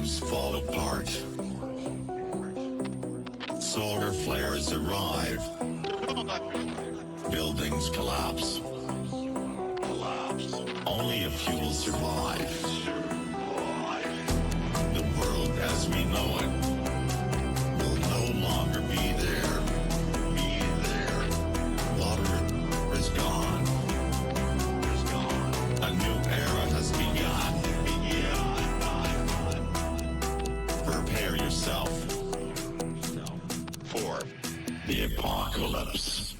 systems fall apart. Solar flares arrive. Buildings collapse. Only a few will survive. The world as we know it will no longer be there. Water is gone. A new era has begun. Prepare yourself for the apocalypse.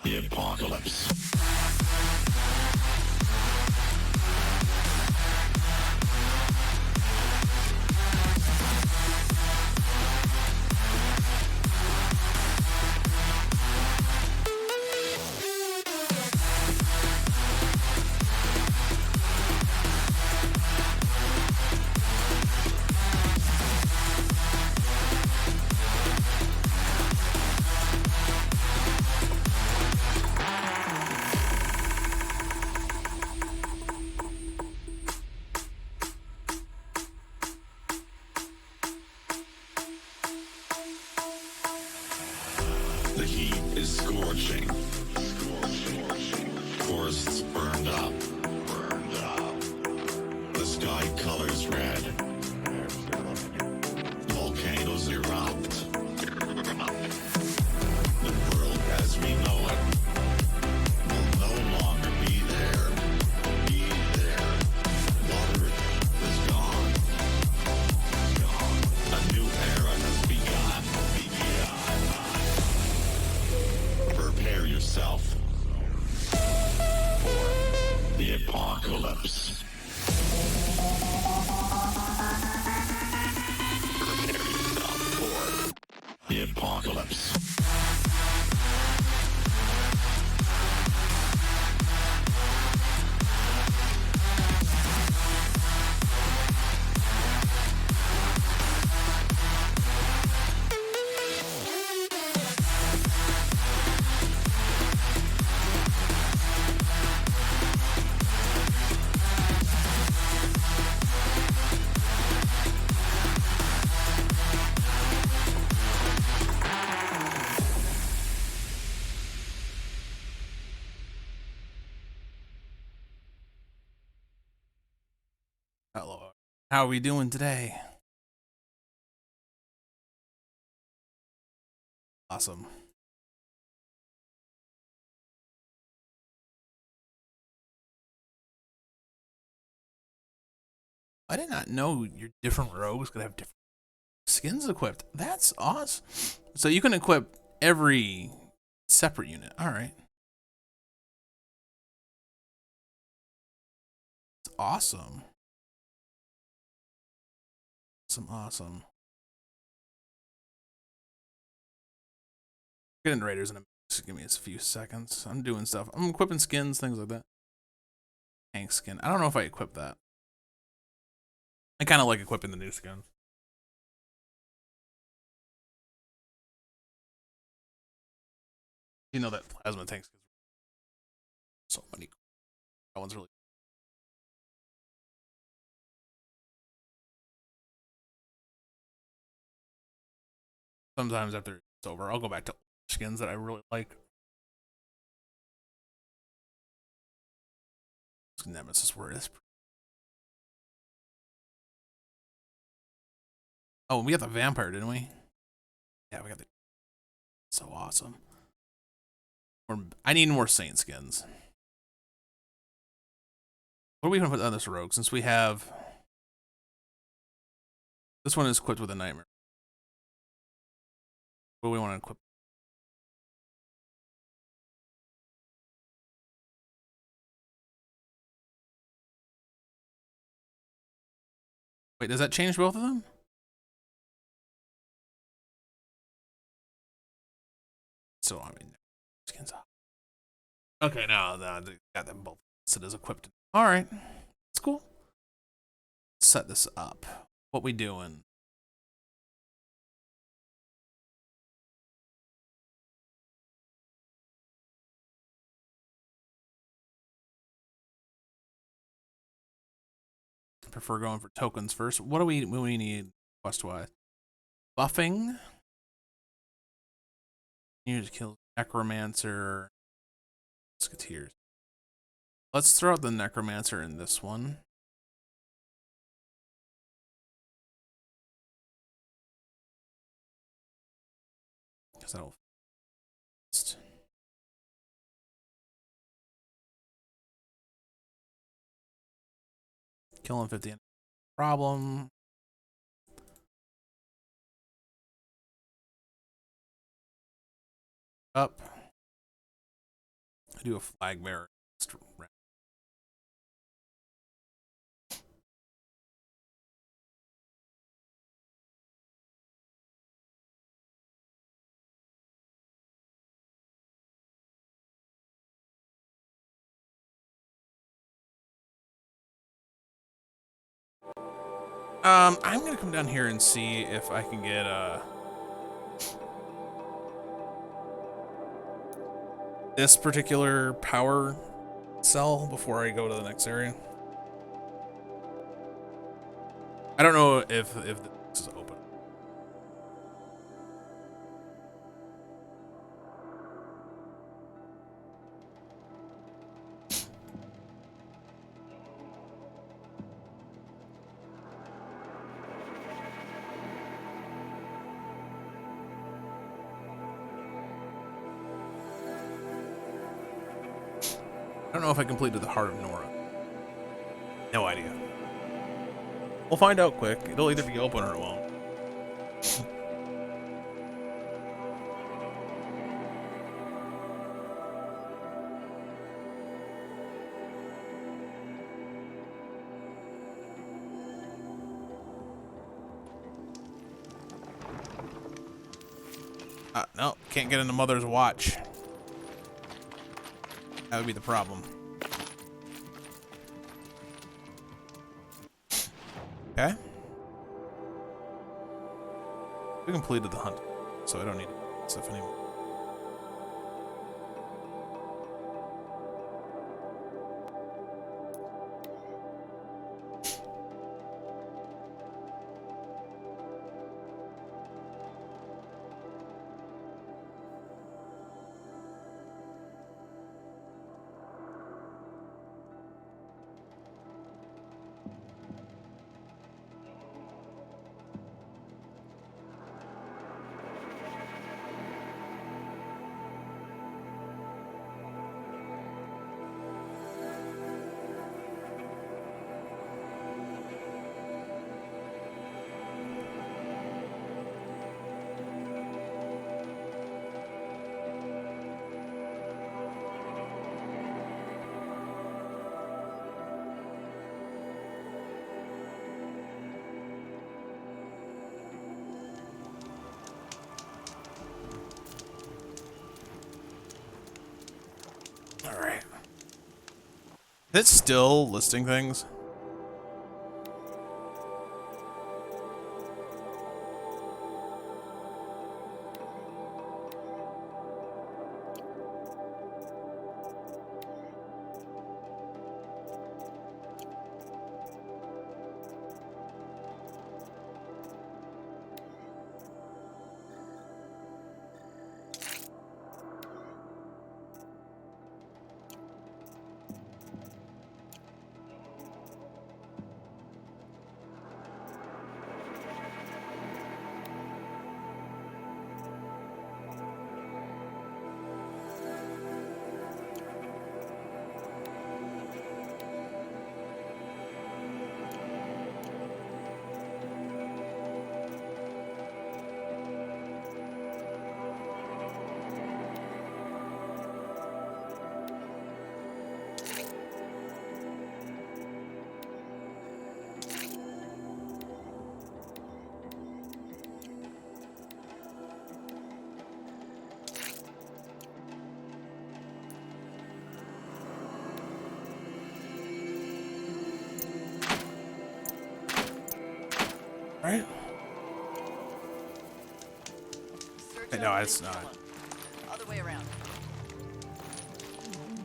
The apocalypse. The heat is scorching. Forests burned up. The sky colors red. Volcanoes erupt. The world as we know it will no longer be there. Water is gone. A new era has begun. Prepare yourself for the apocalypse. Prepare yourself for the apocalypse. Hello. How are we doing today? Awesome. I did not know your different rogues could have different skins equipped. That's awesome. So you can equip every separate unit. All right. It's awesome. Awesome. Getting raiders in a just give me a few seconds. I'm doing stuff. I'm equipping skins, things like that. Hank skin. I don't know if I equip that. I kind of like equipping the new skins. You know that plasma tanks. So many. That one's really. Sometimes after it's over, I'll go back to skins that I really like. Nemesis word is. Oh, we got the vampire, didn't we? Yeah, we got the. So awesome. I need more saint skins. What are we gonna put on this rogue? Since we have this one is equipped with a nightmare. What do we want to equip? Wait, does that change both of them? So I mean, skins off. Okay, now they got them both listed as equipped. All right, that's cool. Let's set this up. What we doing? Prefer going for tokens first. What do we need quest wise? Buffing. You just kill Necromancer, Musketeers. Let's throw out the Necromancer in this one. Because that'll kill him 50. Problem. Up. I do a flag bearer. I'm gonna come down here and see if I can get this particular power cell before I go to the next area. I don't know if this is open. I don't know if I completed the Heart of Nora. No idea. We'll find out quick. It'll either be open or it won't. No, can't get into Mother's watch. That would be the problem. Okay. We completed the hunt, so I don't need stuff anymore. Alright. It's still listing things. Alright. Search No, out it's Vince not. Yellow. Other way around.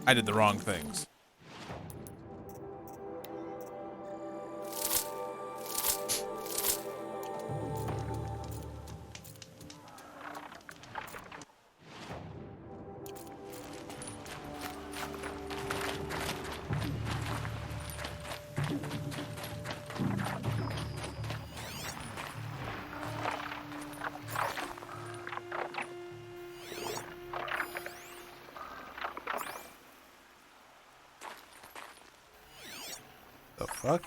I did the wrong things. The fuck?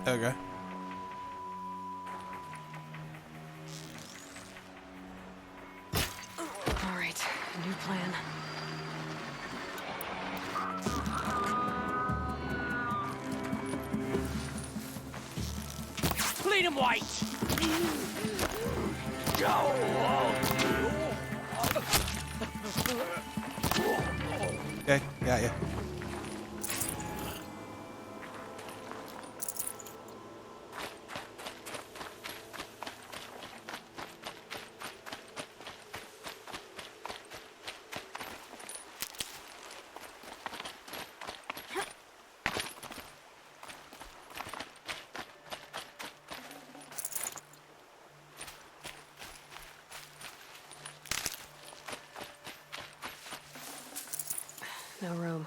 Okay. All right, new plan. Bleed 'em white! Okay, got ya. No room.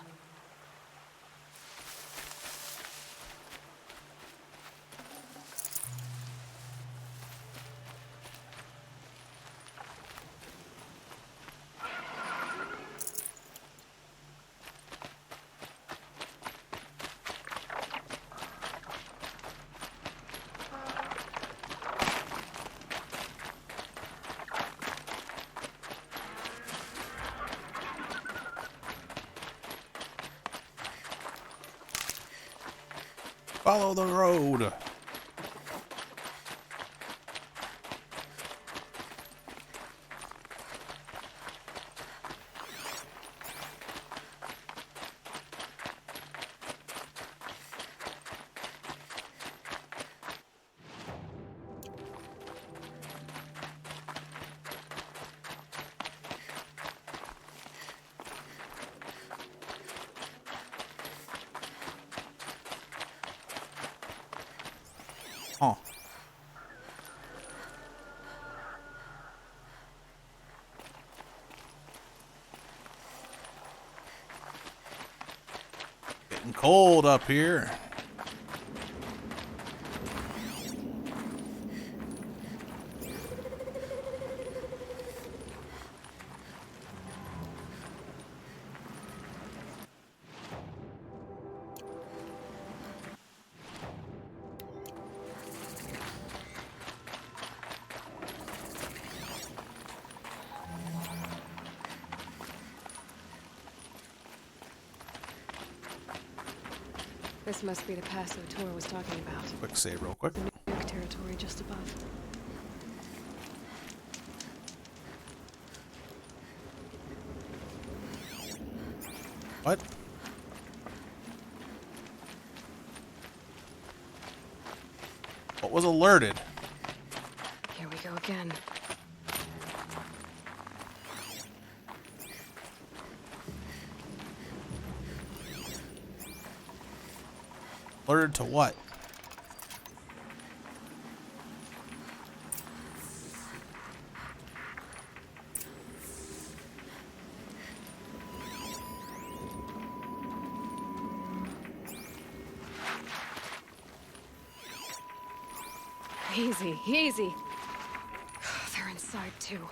Follow the road. Oh. Getting cold up here. This must be the pass O'Toole was talking about. Quick save real quick. The nuke territory just above. What? What was alerted? Here we go again. Alerted to what? Easy, easy. They're inside too.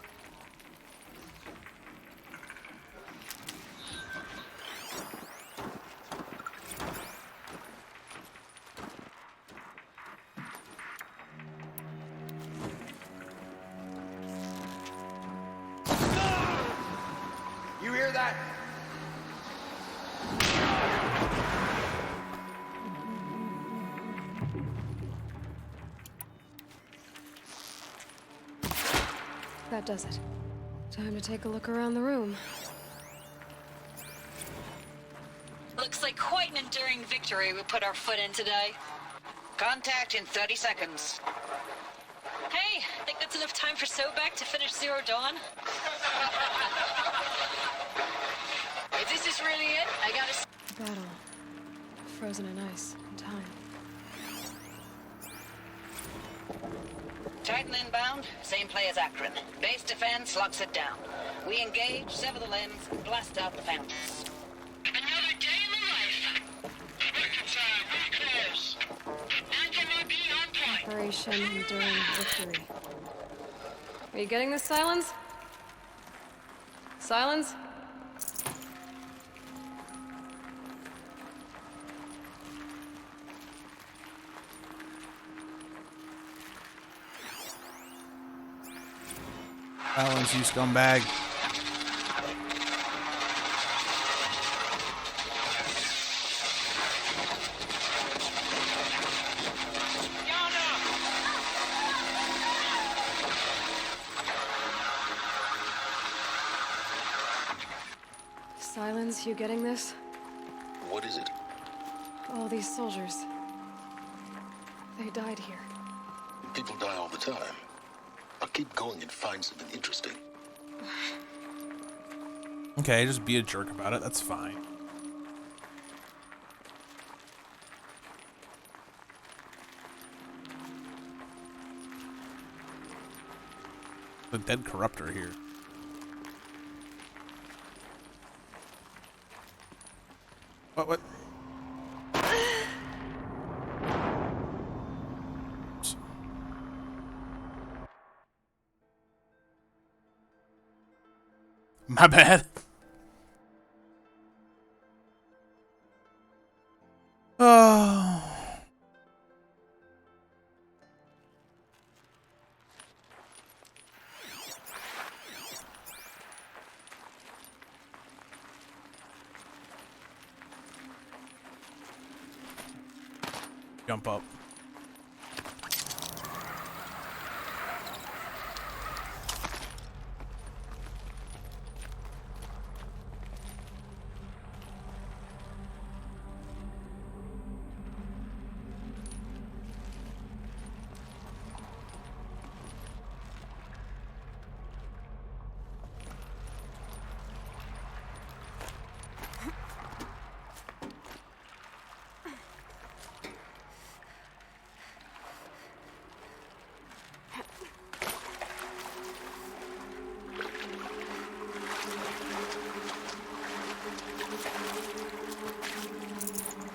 That does it. Time to take a look around the room. Looks like quite an enduring victory we put our foot in today. Contact in 30 seconds. Hey, think that's enough time for Sobek to finish Zero Dawn? If this is really it, I gotta... Battle. Frozen in ice and time. Titan inbound, same play as Akron. Base defense locks it down. We engage, sever the limbs, blast out the fountains. Another day in the life. Reconcile, we're close. Anthem be on point. Operation Enduring Victory. Are you getting this, Silence? Silence? Balance, you scumbag. Silence, you getting this? What is it? All these soldiers. They died here. People die all the time. I'll keep going and find something interesting. Okay, just be a jerk about it. That's fine. The dead corruptor here. What? Oops. My bad. Oh. Jump up.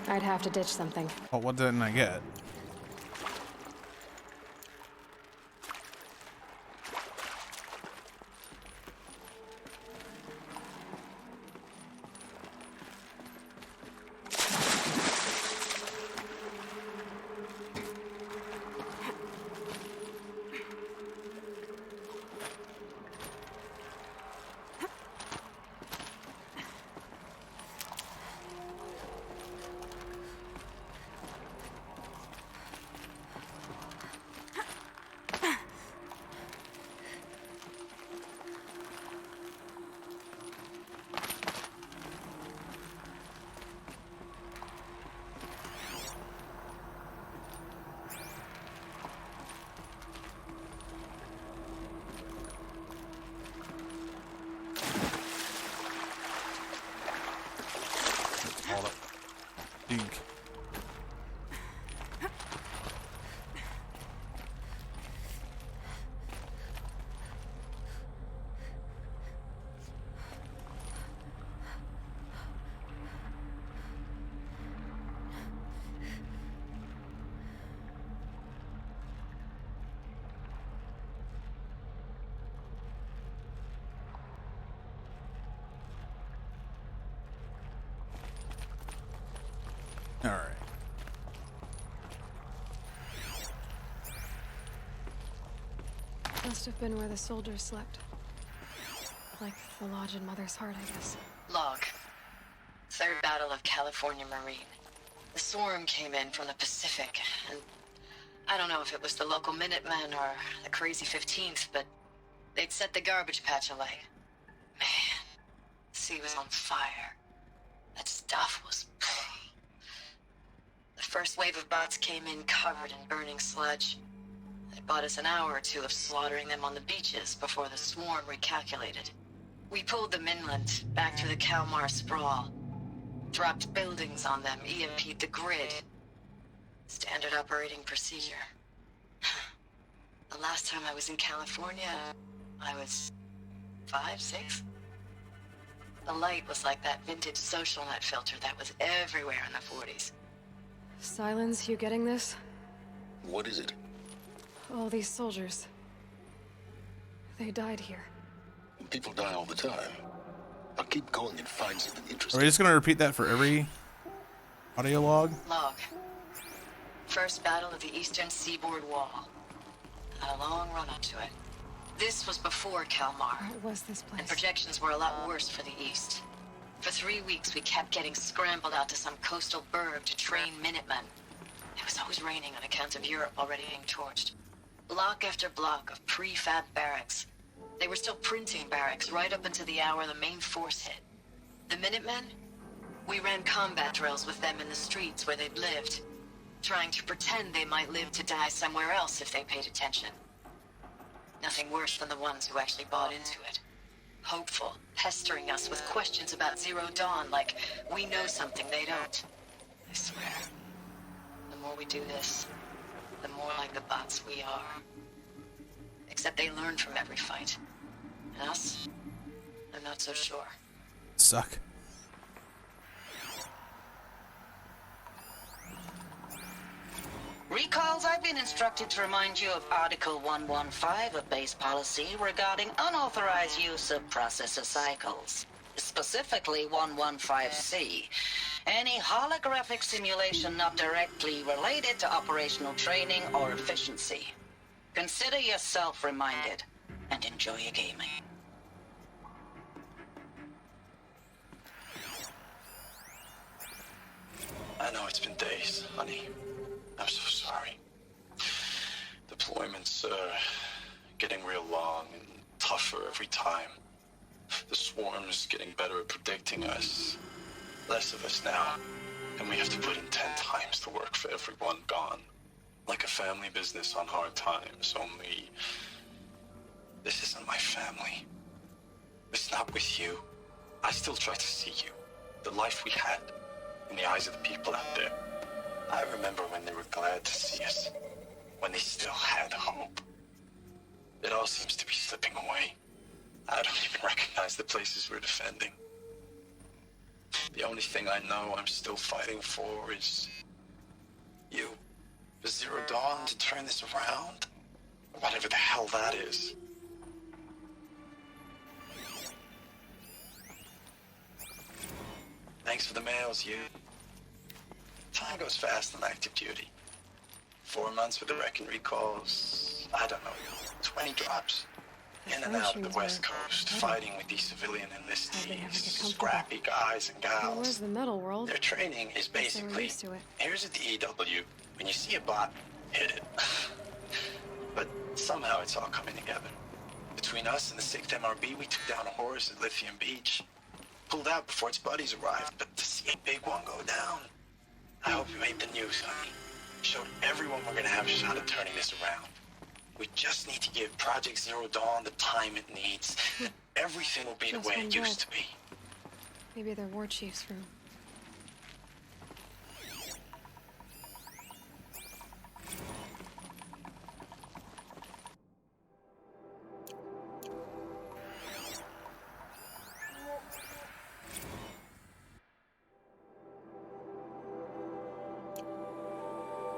I'd have to ditch something. Oh, what didn't I get? All that ink. All right. Must have been where the soldiers slept. Like the lodge in Mother's Heart, I guess. Log. Third Battle of California Marine. The swarm came in from the Pacific, and I don't know if it was the local Minutemen or the crazy 15th, but they'd set the garbage patch alight. Man, the sea was on fire. That stuff was... The first wave of bots came in covered in burning sludge. It bought us an hour or two of slaughtering them on the beaches before the swarm recalculated. We pulled them inland, back through the Kalmar sprawl. Dropped buildings on them, EMP'd the grid. Standard operating procedure. The last time I was in California, I was 5, 6? The light was like that vintage social net filter that was everywhere in the 40s. Silence, you getting this? What is it? All these soldiers. They died here. People die all the time. I'll keep going and find something Are interesting. we just gonna repeat that for every audio log? Log. First battle of the Eastern Seaboard Wall. Had a long run up to it. This was before Kalmar, What was this and place? projections were a lot worse for the East. For 3 weeks, we kept getting scrambled out to some coastal burg to train Minutemen. It was always raining on account of Europe already being torched. Block after block of prefab barracks. They were still printing barracks right up until the hour the main force hit. The Minutemen? We ran combat drills with them in the streets where they'd lived, trying to pretend they might live to die somewhere else if they paid attention. Nothing worse than the ones who actually bought into it. Hopeful, pestering us with questions about Zero Dawn like we know something they don't. I swear, the more we do this, the more like the bots we are. Except they learn from every fight. And us? I'm not so sure. Suck. Recalls, I've been instructed to remind you of Article 115 of base policy regarding unauthorized use of processor cycles. Specifically 115C. Any holographic simulation not directly related to operational training or efficiency. Consider yourself reminded and enjoy your gaming. I know it's been days, honey. I'm so sorry. Deployments are getting real long and tougher every time. The swarm is getting better at predicting us. Less of us now, and we have to put in 10 times the work for everyone gone. Like a family business on hard times, only... This isn't my family. It's not with you. I still try to see you. The life we had. In the eyes of the people out there. I remember when they were glad to see us. When they still had hope. It all seems to be slipping away. I don't even recognize the places we're defending. The only thing I know I'm still fighting for is... you. For Zero Dawn to turn this around? Whatever the hell that is. Thanks for the mails, you. Time goes fast on active duty. 4 months with the wreck and recalls. I don't know, 20 drops. In and out of the West Coast, fighting with these civilian enlistees, scrappy guys and Where's gals. the metal world? Their training is Guess they were basically, used to it. here's a DEW. When you see a bot, hit it. But somehow it's all coming together. Between us and the 6th MRB, we took down a horse at Lithium Beach. Pulled out before its buddies arrived, but to see a big one go down. I hope you made the news, honey. Showed everyone we're gonna have a shot at turning this around. We just need to give Project Zero Dawn the time it needs. Everything will be the Just way one it used to be. Maybe they're war chief's room.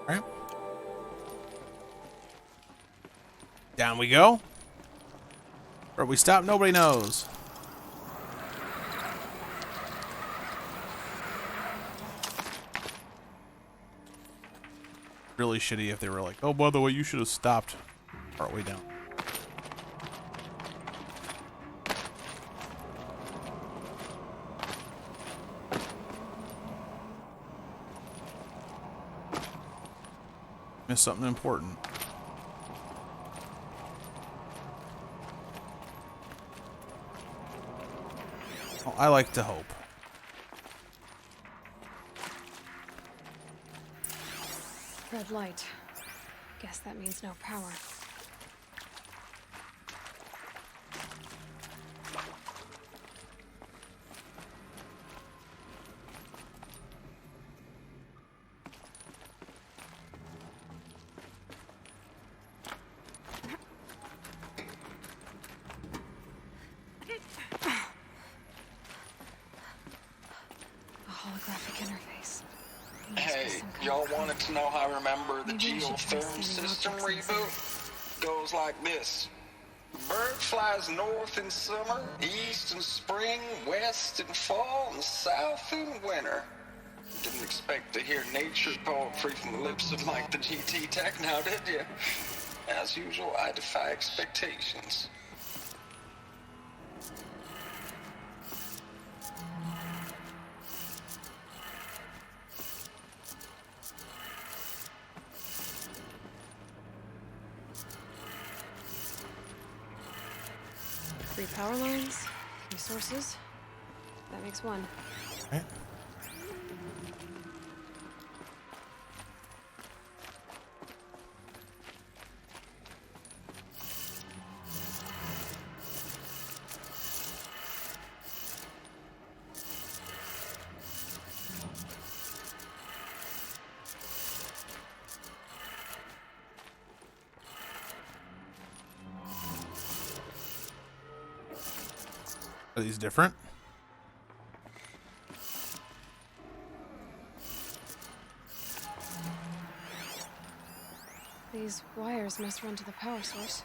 All right. Down we go. Where we stop, nobody knows. Really shitty if they were like, oh, by the way, you should have stopped partway down. Missed something important. Well, I like to hope. Red light. Guess that means no power. A holographic interface. Must be Hey, some kind y'all of code. wanted to know how I remember the Maybe I should try geotherm sending system objects reboot? Goes like this. Bird flies north in summer, east in spring, west in fall, and south in winter. Didn't expect to hear nature poetry from the lips of Mike the GT Tech now, did you? As usual, I defy expectations. Three power lines, resources. That makes one. Right? Are these different? These wires must run to the power source.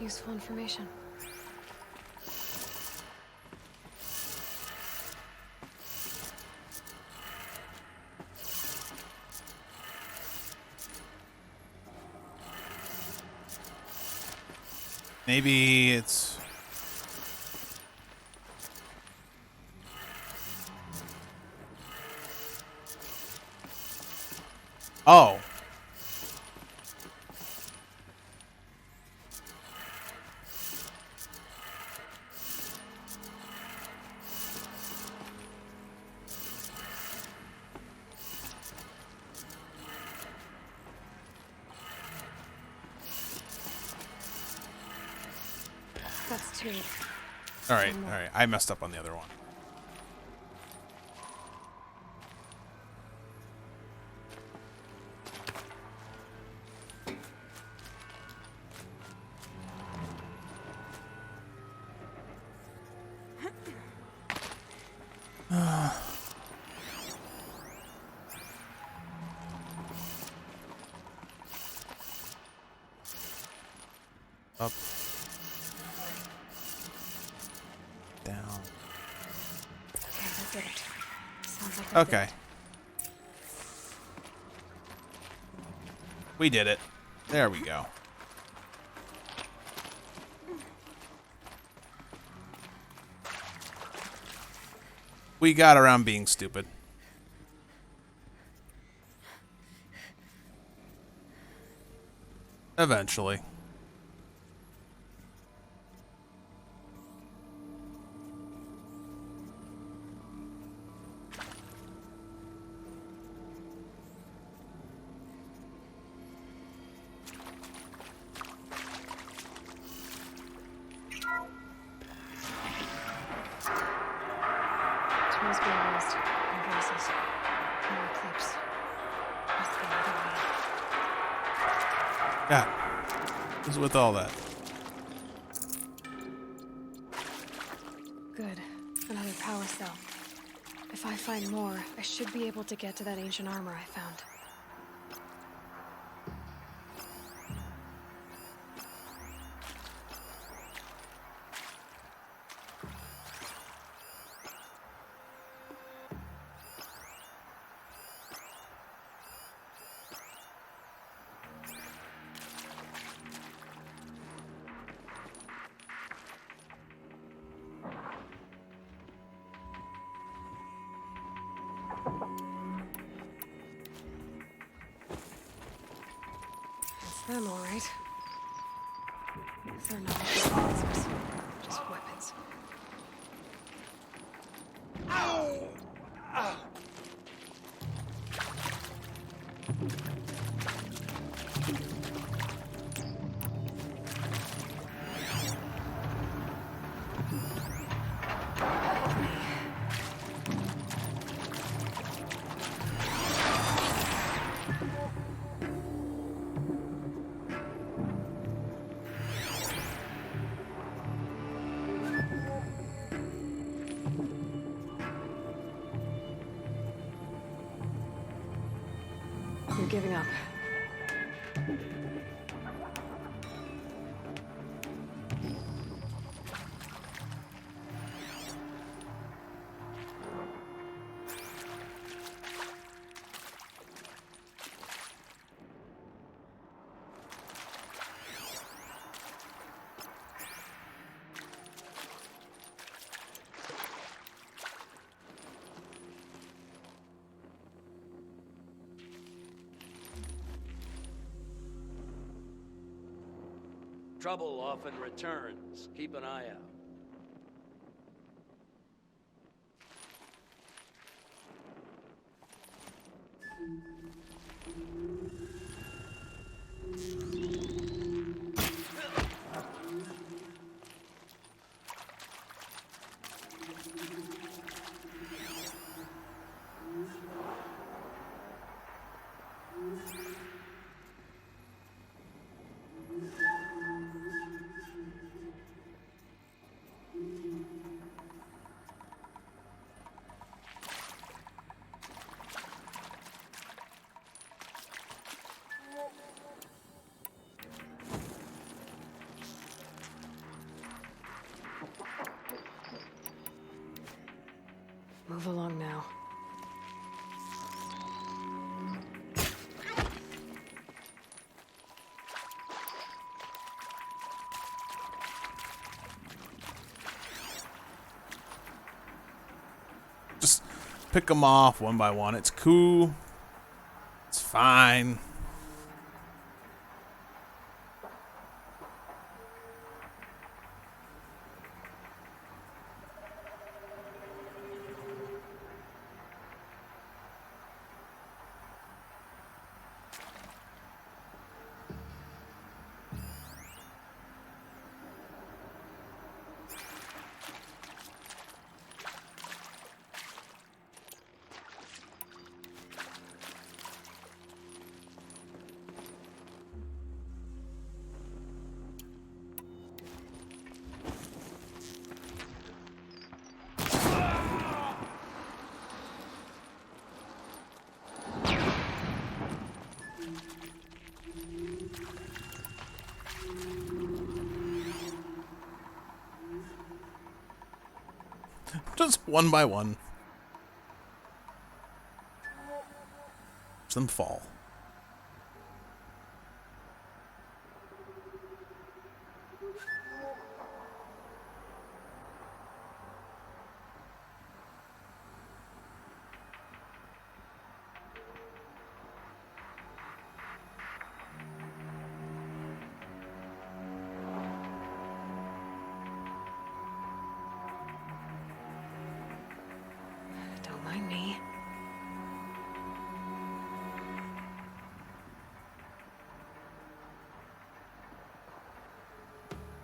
Useful information. Maybe it's... Oh. That's two. All right, all right. I messed up on the other one. Up. Down. Okay, that did it. Sounds like we did Okay. it. We did it. There we go. We got around being stupid. Eventually. Tools being used. Invoices. No eclipse. Must be another way. Yeah. What's with all that? Good. If I find more, I should be able to get to that ancient armor I found. Them all right. They're not silencers, just weapons. You're giving up. Trouble often returns. Keep an eye out. Move along now. Just pick them off one by one. It's cool. It's fine. Just one by one. Watch them fall. Don't mind me.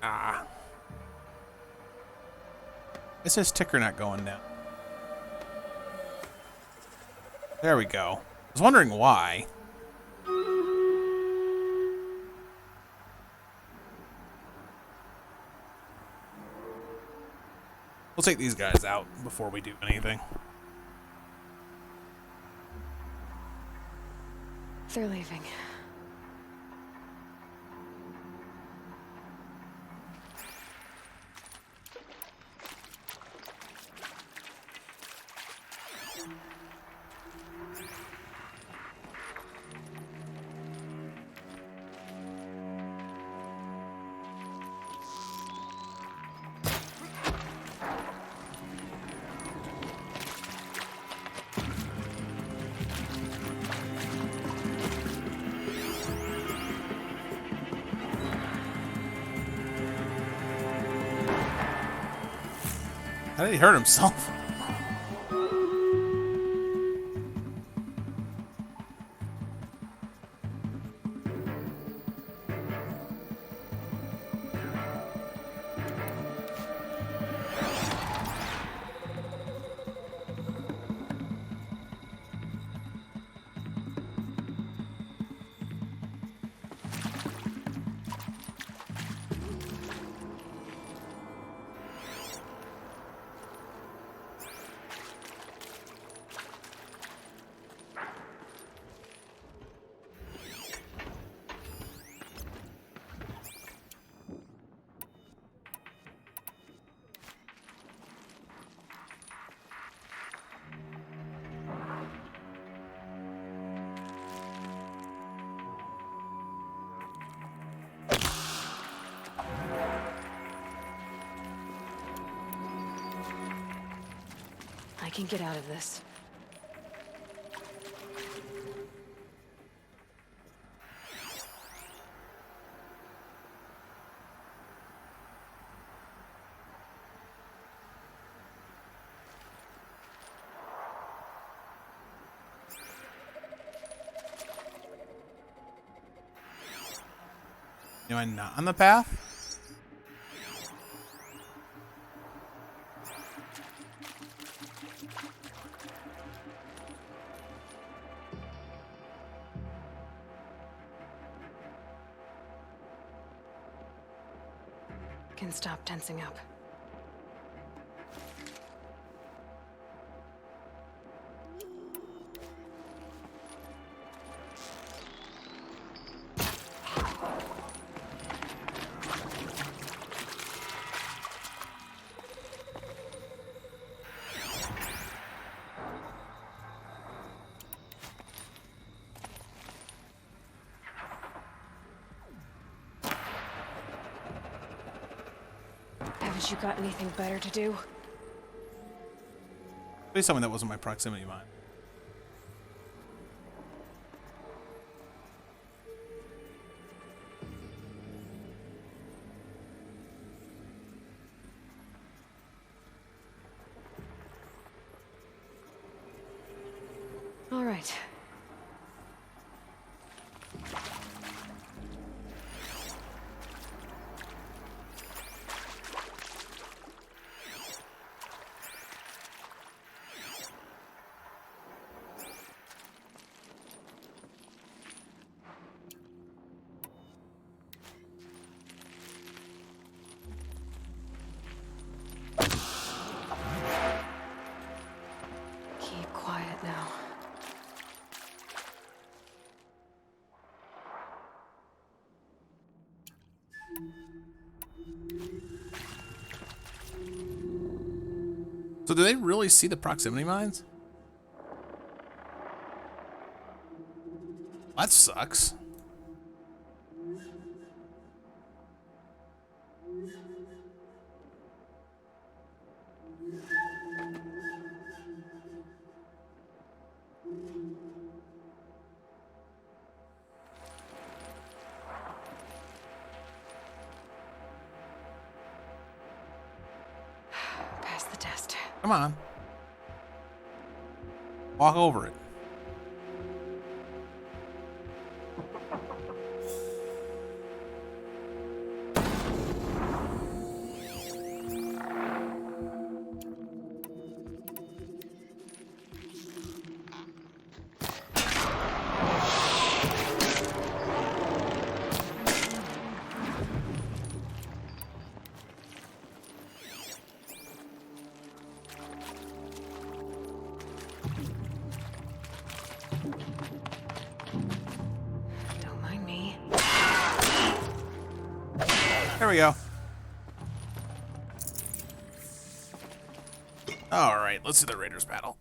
Ah. It says ticker not going down. There we go. I was wondering why. We'll take these guys out before we do anything. they're leaving. How did he hurt himself? I can get out of this. Am I not on the path? Can stop tensing up. Haven't you got anything better to do? Please tell me that wasn't my proximity mine. All right. Keep quiet now. So do they really see the proximity mines? That sucks. Pass the test. Come on. Walk over it. There we go. All right, let's do the Raiders battle.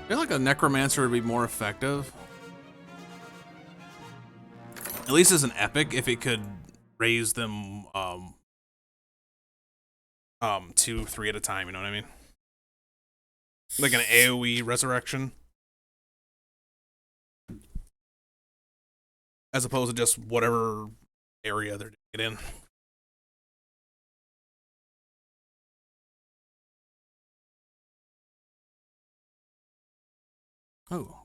I feel like a necromancer would be more effective. At least as an epic, if it could raise them 2, 3 at a time, you know what I mean? Like an AoE resurrection. As opposed to just whatever area they're doing it in. Oh.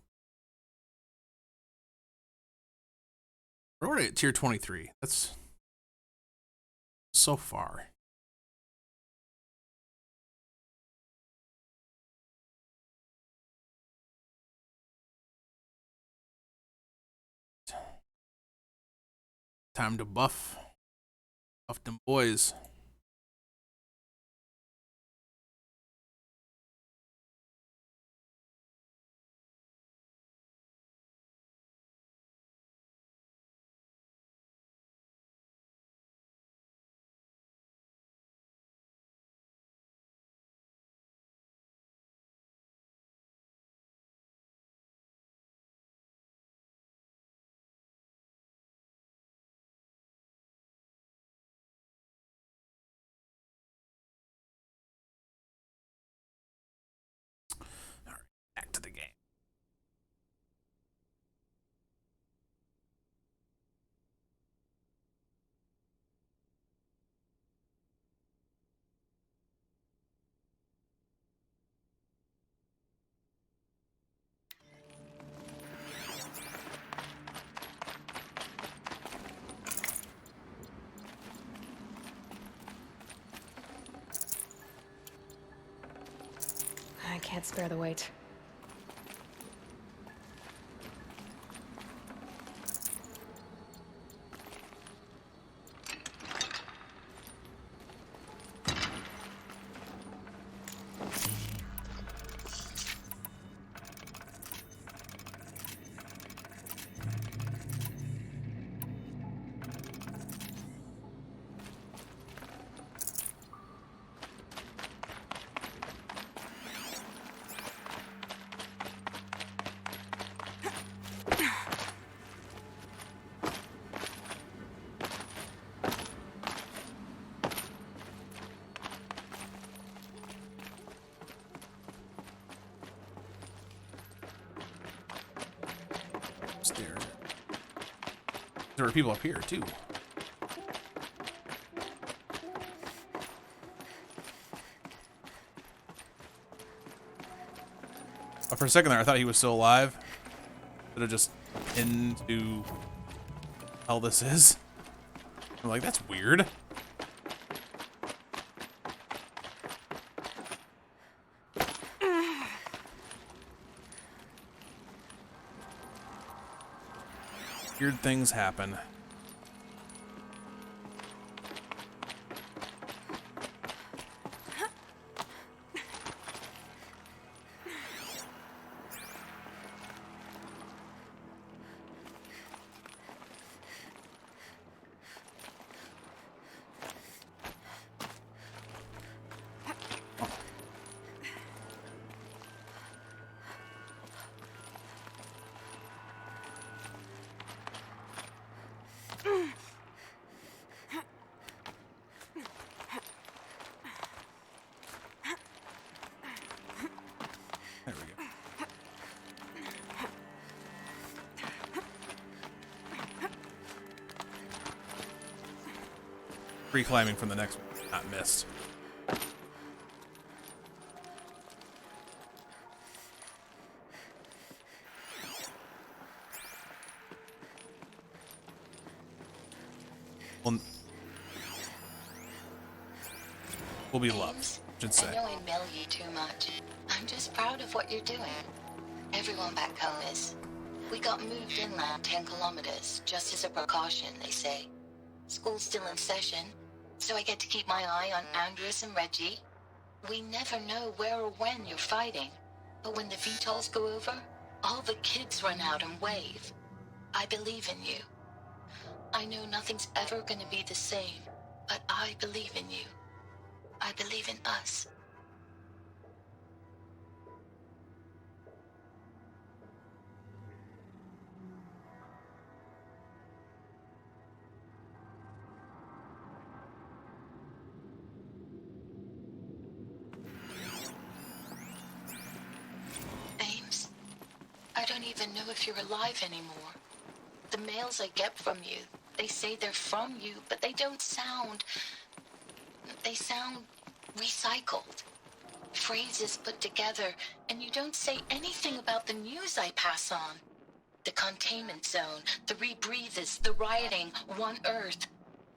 We're already at tier 23. That's so far. Time to buff them boys. All right, back to the game. I can't spare the weight. There are people up here too. For a second there, I thought he was still alive. Should have just into hell this is. I'm like, that's weird. Weird things happen. There we go. Free climbing from the next one, not missed. Will be loved, Ames, should I say. know I mail you too much. I'm just proud of what you're doing. Everyone back home is. We got moved inland 10 kilometers, just as a precaution, they say. School's still in session, so I get to keep my eye on Andreas and Reggie. We never know where or when you're fighting, but when the VTOLs go over, all the kids run out and wave. I believe in you. I know nothing's ever gonna be the same, but I believe in you. I believe in us. Ames, I don't even know if you're alive anymore. The mails I get from you, they say they're from you, but they don't sound... They sound recycled. Phrases put together, and you don't say anything about the news I pass on. The containment zone, the rebreathers, the rioting, One Earth.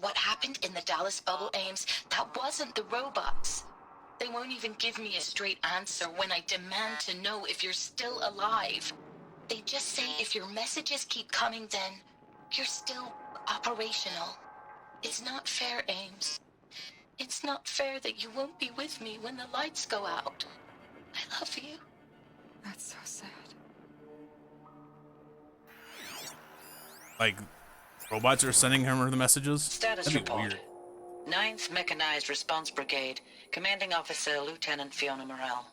What happened in the Dallas bubble, Ames, that wasn't the robots. They won't even give me a straight answer when I demand to know if you're still alive. They just say if your messages keep coming, then you're still operational. It's not fair, Ames. It's not fair that you won't be with me when the lights go out. I love you. That's so sad. Like, robots are sending her the messages? Status That'd be report. weird. 9th Mechanized Response Brigade, Commanding Officer Lieutenant Fiona Morell.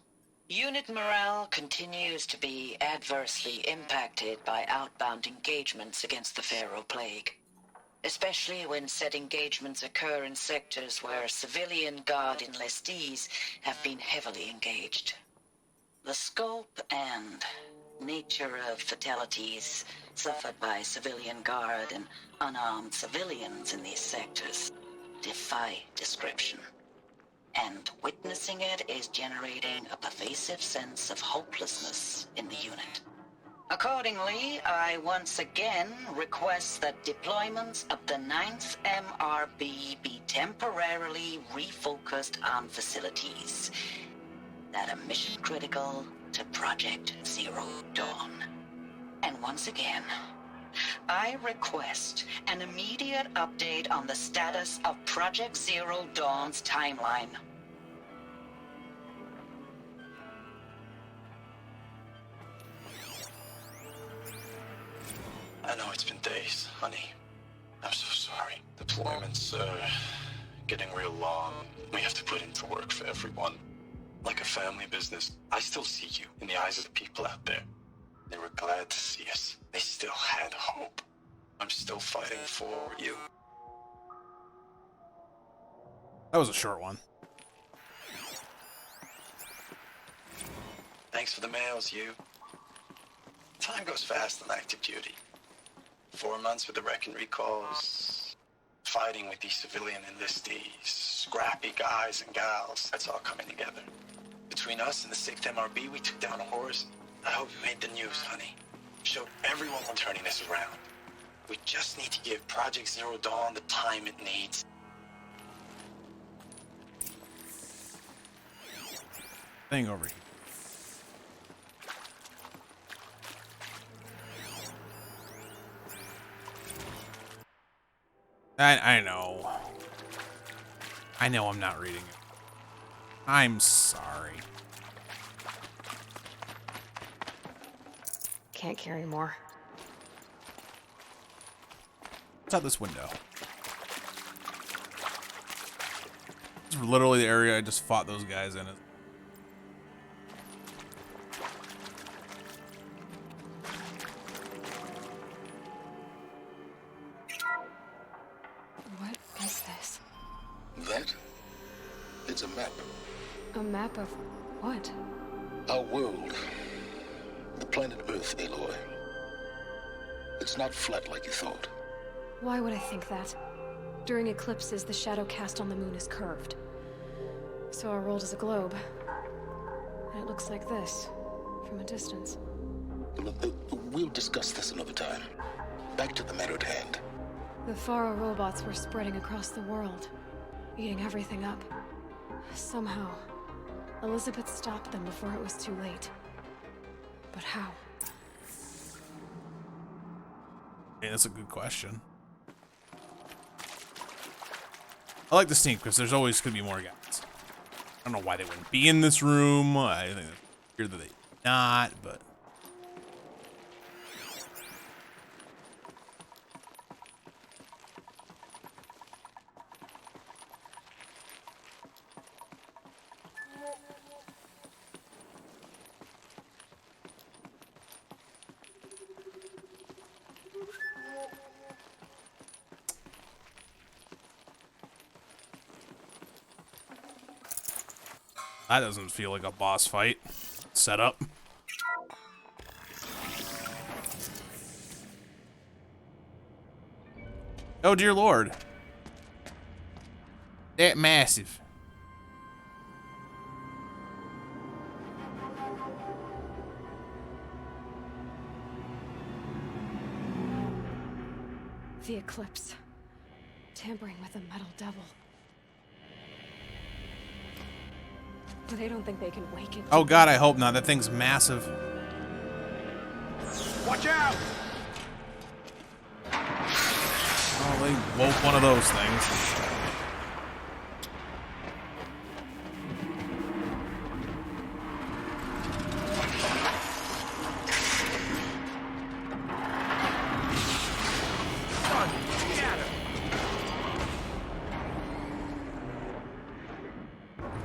Unit morale continues to be adversely impacted by outbound engagements against the Pharaoh Plague, especially when said engagements occur in sectors where civilian guard enlistees have been heavily engaged. The scope and nature of fatalities suffered by civilian guard and unarmed civilians in these sectors defy description. And witnessing it is generating a pervasive sense of hopelessness in the unit. Accordingly, I once again request that deployments of the 9th MRB be temporarily refocused on facilities that are mission critical to Project Zero Dawn. And once again, I request an immediate update on the status of Project Zero Dawn's timeline. I know it's been days, honey. I'm so sorry. Deployments are getting real long. We have to put into work for everyone. Like a family business. I still see you in the eyes of the people out there. They were glad to see us. They still had hope. I'm still fighting for you. That was a short one. Thanks for the mails, you. Time goes fast on active duty. 4 months with the wreck and recalls. Fighting with these civilian enlistees. Scrappy guys and gals. That's all coming together. Between us and the 6th MRB, we took down a horse. I hope you made the news, honey. Showed everyone we're turning this around. We just need to give Project Zero Dawn the time it needs. Thing over here. I know. I know I'm not reading it. I'm sorry. Can't carry more. It's out this window. It's literally the area I just fought those guys in. What is this? That? It's a map. A map of what? Our world. The planet Earth, Aloy. It's not flat like you thought. Why would I think that? During eclipses, the shadow cast on the moon is curved. So our world is a globe. And it looks like this, from a distance. We'll discuss this another time. Back to the matter at hand. The Faro robots were spreading across the world, eating everything up. Somehow, Elizabeth stopped them before it was too late. But how? Yeah, that's a good question. I like the sneak because there's always could be more guys. I don't know why they wouldn't be in this room. I think it's weird that they not, but that doesn't feel like a boss fight setup. Oh dear lord. That massive. The Eclipse. Tampering with the Metal Devil. They don't think they can wake it. Oh god, I hope not. That thing's massive. Watch out! Oh, they woke one of those things.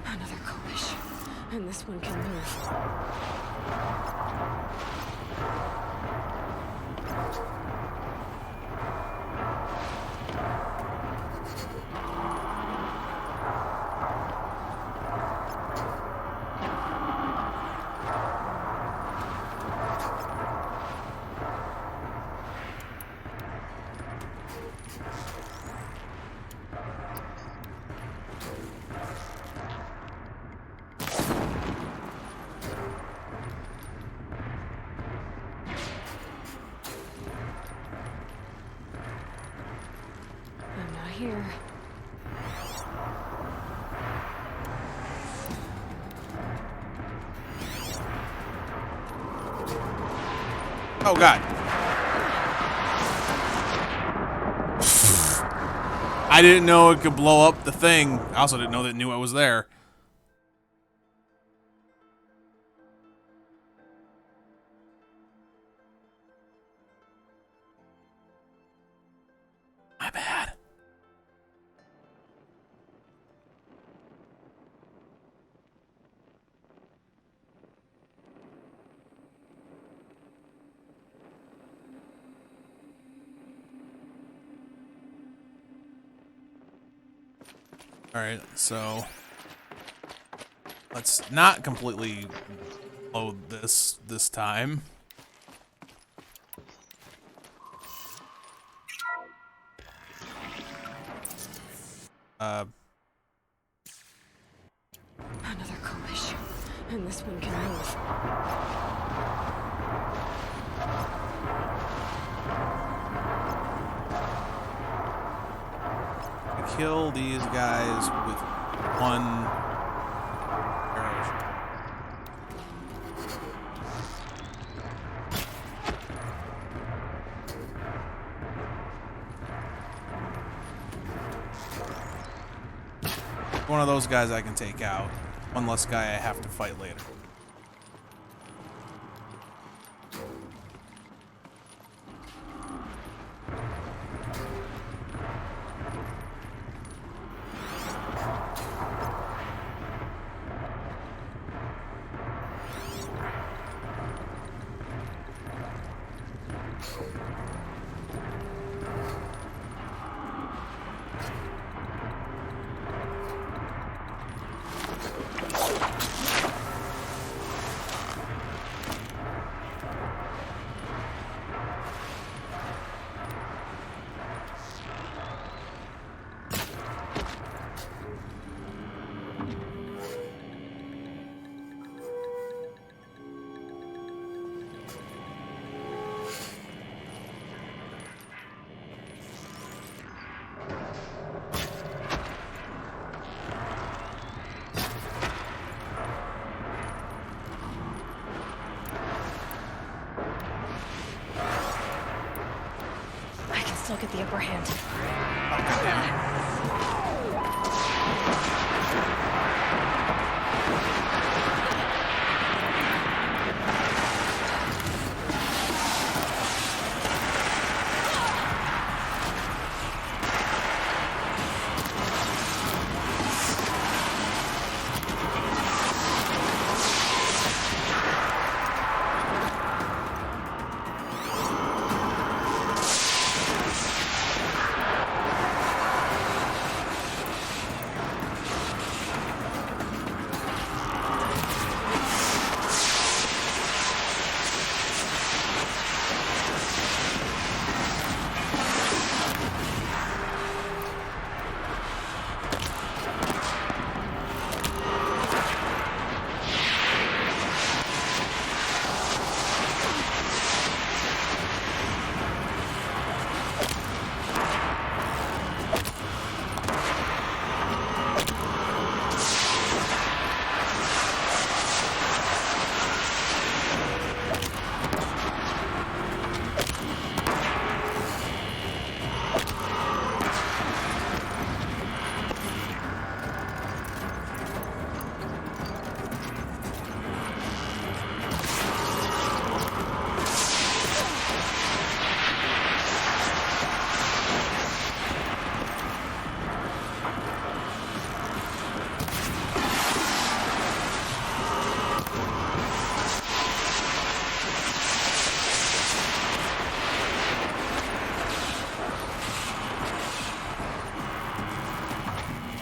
Another Kobish. And this one can move. I'm not here. Oh god. I didn't know it could blow up the thing. I also didn't know that it knew I was there. My bad. Alright, so let's not completely load this time. Another Kobish. And this one can move. Kill these guys with one arrow. One of those guys I can take out. One less guy I have to fight later. still get the upper hand. Oh, goddamn.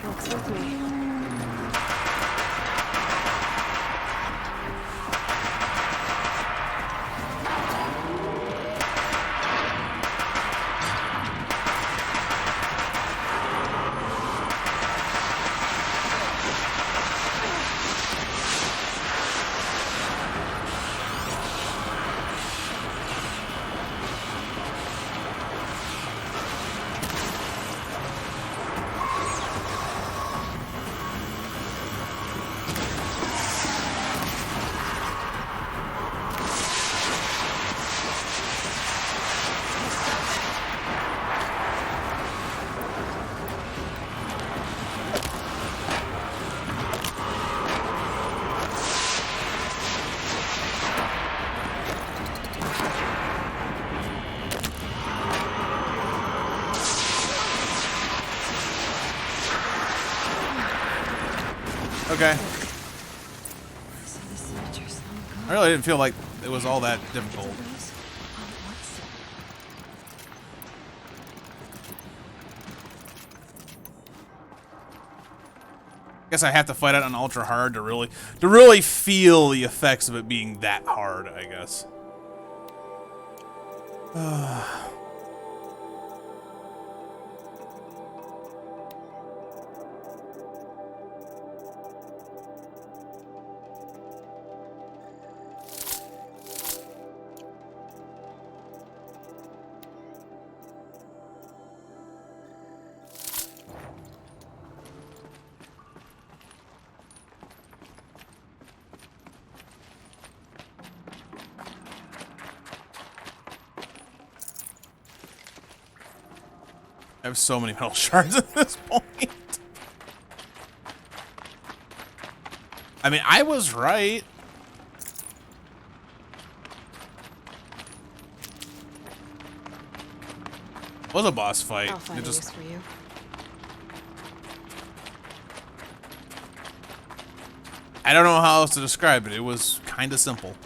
Walks with me. Okay. So the soldiers long I really didn't feel like it was all that difficult. gone. Those on what side? Guess I have to fight it on ultra hard to really feel the effects of it being that hard, I guess. I have so many metal shards at this point. I mean, I was right. It was a boss fight. I'll find It a just, use for you. I don't know how else to describe it. It was kind of simple.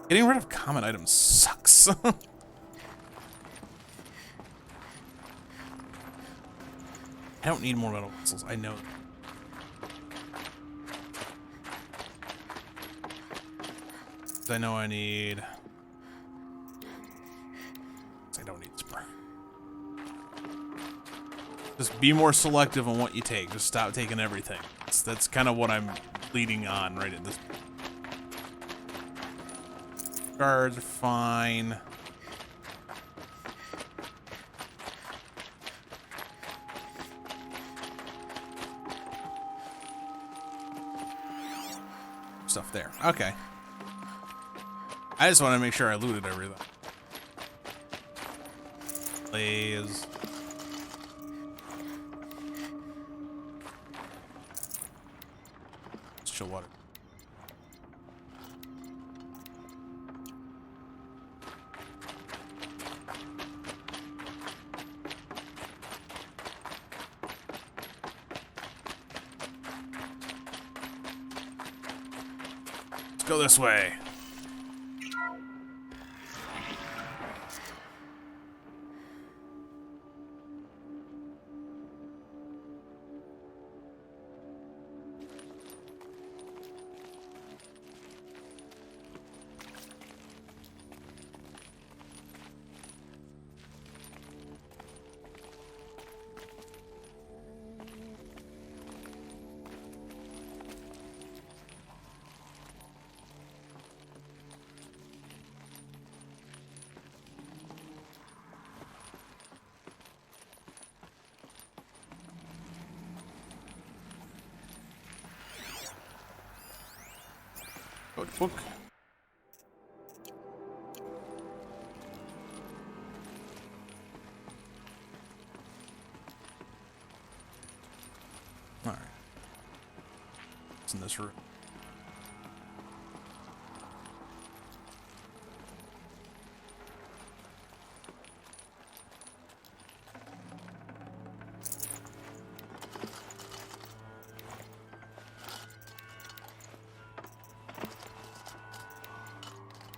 Getting rid of common items sucks. I don't need more metal vessels. I know. I know I need... I don't need spray. Just be more selective on what you take. Just stop taking everything. That's kind of what I'm leading on right at this point. Guards are fine. Stuff there. Okay. I just want to make sure I looted everything. Blaze. Chill water. Let's go this way. Book. All right. It's in this room.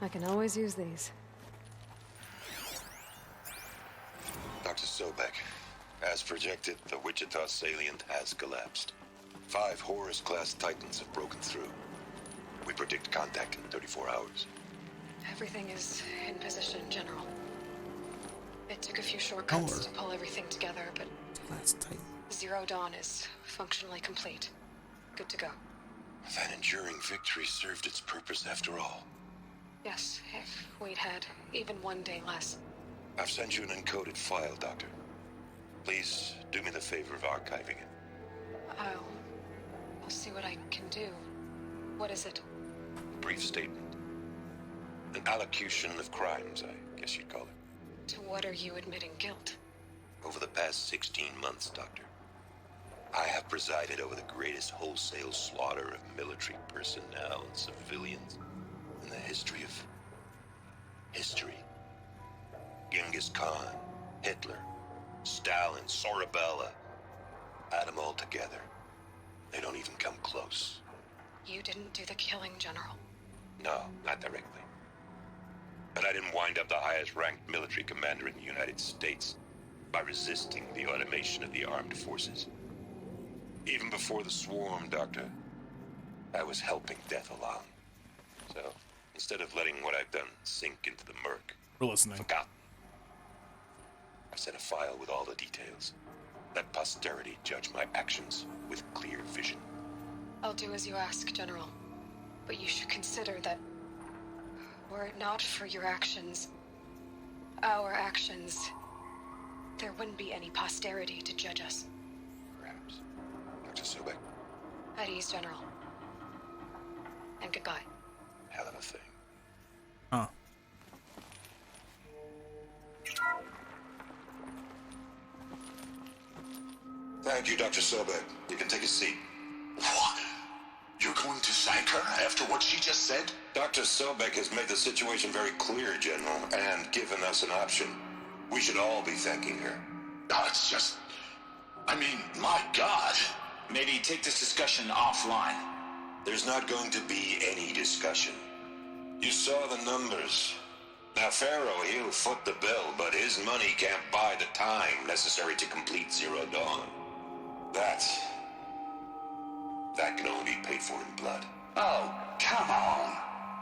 I can always use these. Dr. Sobek, as projected, the Wichita salient has collapsed. 5 Horus-class Titans have broken through. We predict contact in 34 hours. Everything is in position, General. It took a few shortcuts to pull everything together, but That's tight. Zero Dawn is functionally complete. Good to go. That enduring victory served its purpose after all. Yes, if we'd had even one day less. I've sent you an encoded file, Doctor. Please do me the favor of archiving it. I'll see what I can do. What is it? Brief statement. An allocution of crimes, I guess you'd call it. To what are you admitting guilt? Over the past 16 months, Doctor, I have presided over the greatest wholesale slaughter of military personnel and civilians in the history of history. Genghis Khan, Hitler, Stalin, Sorabella, add them all together. They don't even come close. You didn't do the killing, General. No, not directly. But I didn't wind up the highest ranked military commander in the United States by resisting the automation of the armed forces. Even before the swarm, Doctor, I was helping death along. So, instead of letting what I've done sink into the murk, We're listening. forgotten, I set a file with all the details. Let posterity judge my actions with clear vision. I'll do as you ask, General. But you should consider that were it not for your actions, our actions, there wouldn't be any posterity to judge us. Perhaps. Dr. Sobek, At ease, General. And goodbye. hell of a thing. Huh. Thank you, Dr. Sobek. You can take a seat. What? You're going to thank her after what she just said? Dr. Sobek has made the situation very clear, General, and given us an option. We should all be thanking her. No, it's just... I mean, my God. Maybe take this discussion offline. There's not going to be any discussion. You saw the numbers. Now, Pharaoh, he'll foot the bill, but his money can't buy the time necessary to complete Zero Dawn. That can only be paid for in blood. Oh, come on.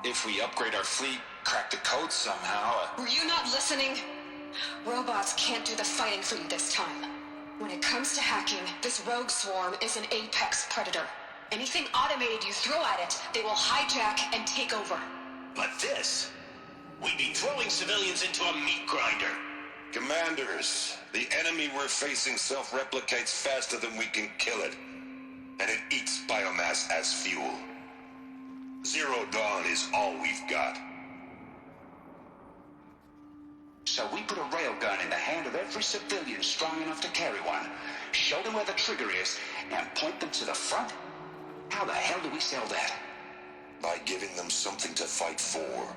If we upgrade our fleet, crack the code somehow. Were you not listening? Robots can't do the fighting for you this time. When it comes to hacking, this rogue swarm is an apex predator. Anything automated you throw at it, they will hijack and take over. But this, we'd be throwing civilians into a meat grinder. Commanders, the enemy we're facing self-replicates faster than we can kill it. And it eats biomass as fuel. Zero Dawn is all we've got. So we put a railgun in the hand of every civilian strong enough to carry one, show them where the trigger is, and point them to the front? How the hell do we sell that? By giving them something to fight for.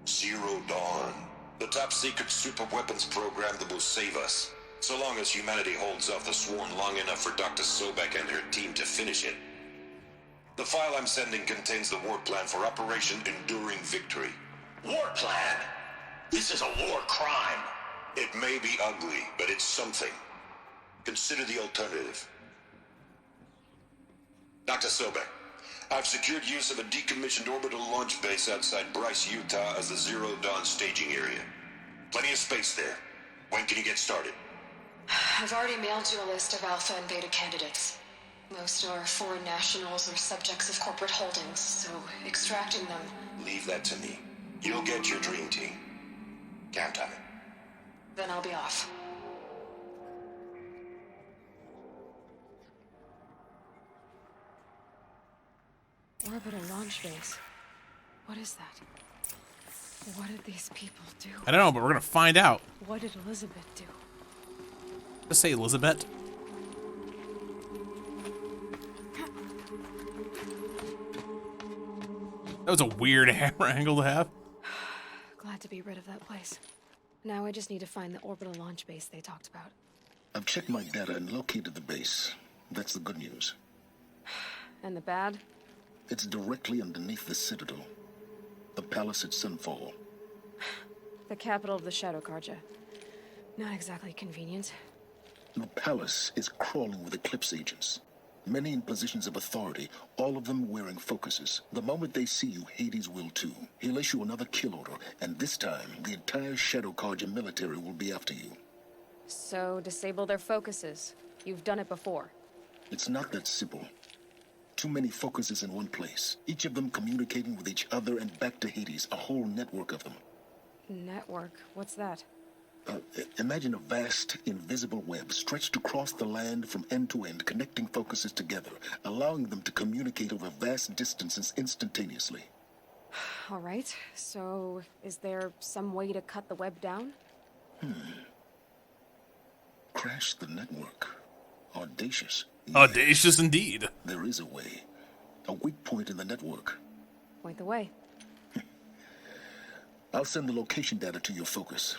Zero Dawn. The top secret super weapons program that will save us. So long as humanity holds off the swarm long enough for Dr. Sobek and her team to finish it. The file I'm sending contains the war plan for Operation Enduring Victory. War plan? This is a war crime. It may be ugly, but it's something. Consider the alternative. Dr. Sobek, I've secured use of a decommissioned orbital launch base outside Bryce, Utah as the Zero Dawn staging area. Plenty of space there. When can you get started? I've already mailed you a list of alpha and beta candidates. Most are foreign nationals or subjects of corporate holdings, so extracting them... Leave that to me. You'll get your dream team. Count on it. Then I'll be off. Orbital launch base. What is that? What did these people do? I don't know, but we're gonna find out. What did Elizabeth do? Just say Elizabeth. That was a weird camera angle to have. Glad to be rid of that place. Now I just need to find the orbital launch base they talked about. I've checked my data and located the base. That's the good news. And the bad? It's directly underneath the Citadel. The palace at Sunfall. The capital of the Shadow Carja. Not exactly convenient. The palace is crawling with Eclipse agents. Many in positions of authority, all of them wearing focuses. The moment they see you, Hades will too. He'll issue another kill order, and this time, the entire Shadow Carja military will be after you. So, disable their focuses. You've done it before. It's not that simple. Too many focuses in one place, each of them communicating with each other and back to Hades, a whole network of them. Network? What's that? Imagine a vast, invisible web stretched across the land from end to end, connecting focuses together, allowing them to communicate over vast distances instantaneously. All right, so is there some way to cut the web down? Crash the network. Audacious. Audacious indeed. There is a way. A weak point in the network. Point the way. I'll send the location data to your focus.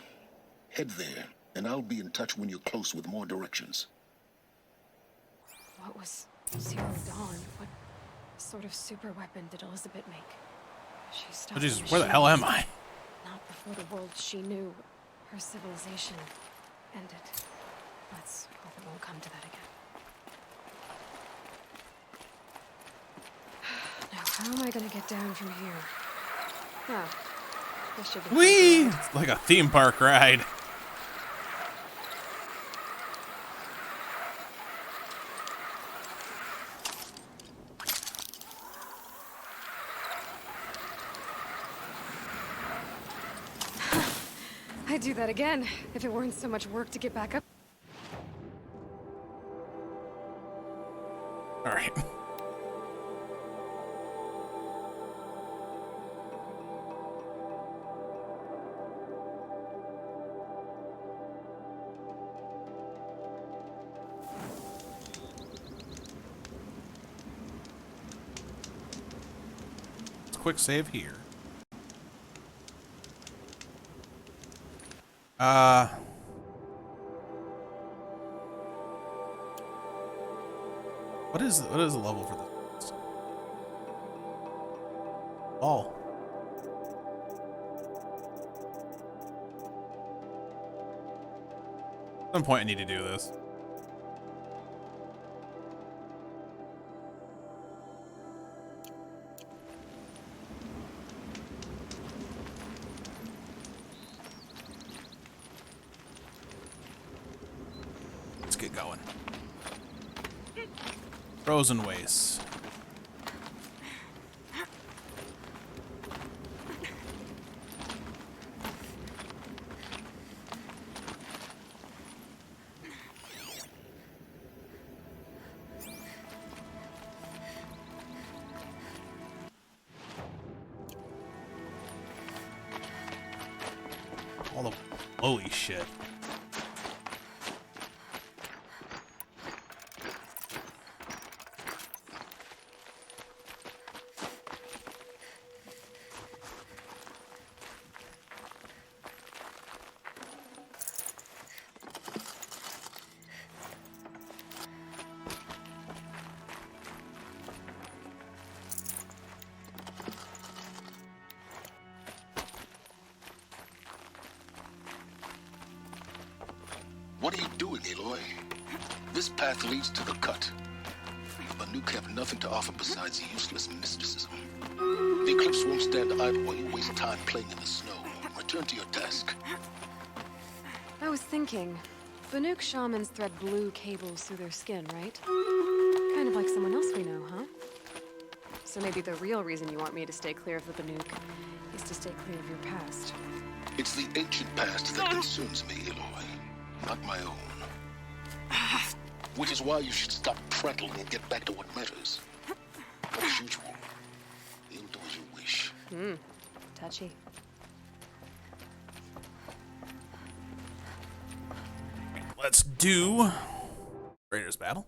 Head there, and I'll be in touch when you're close with more directions. What was Zero Dawn? What sort of super weapon did Elizabeth make? She stopped. Oh, Jesus, where the hell am I? Not before the world she knew, her civilization, ended. Let's hope it won't come to that again. Now, how am I gonna get down from here? Oh, this should be. Whee! It's like a theme park ride. I'd do that again if it weren't so much work to get back up. All right. Quick save here. What is the level for this? Oh. At some point I need to do this. get going. Frozen wastes. All the holy shit. What are you doing, Aloy? This path leads to the cut. The Banuk have nothing to offer besides useless mysticism. The Eclipse won't stand idle while you waste time playing in the snow. Return to your task. I was thinking, Banuk shamans thread blue cables through their skin, right? Kind of like someone else we know, huh? So maybe the real reason you want me to stay clear of the Banuk is to stay clear of your past. It's the ancient past that concerns me, Aloy, not my own. Which is why you should stop prattling and get back to what matters. But as usual, you'll do as you wish. Touchy. Let's do Raiders Battle.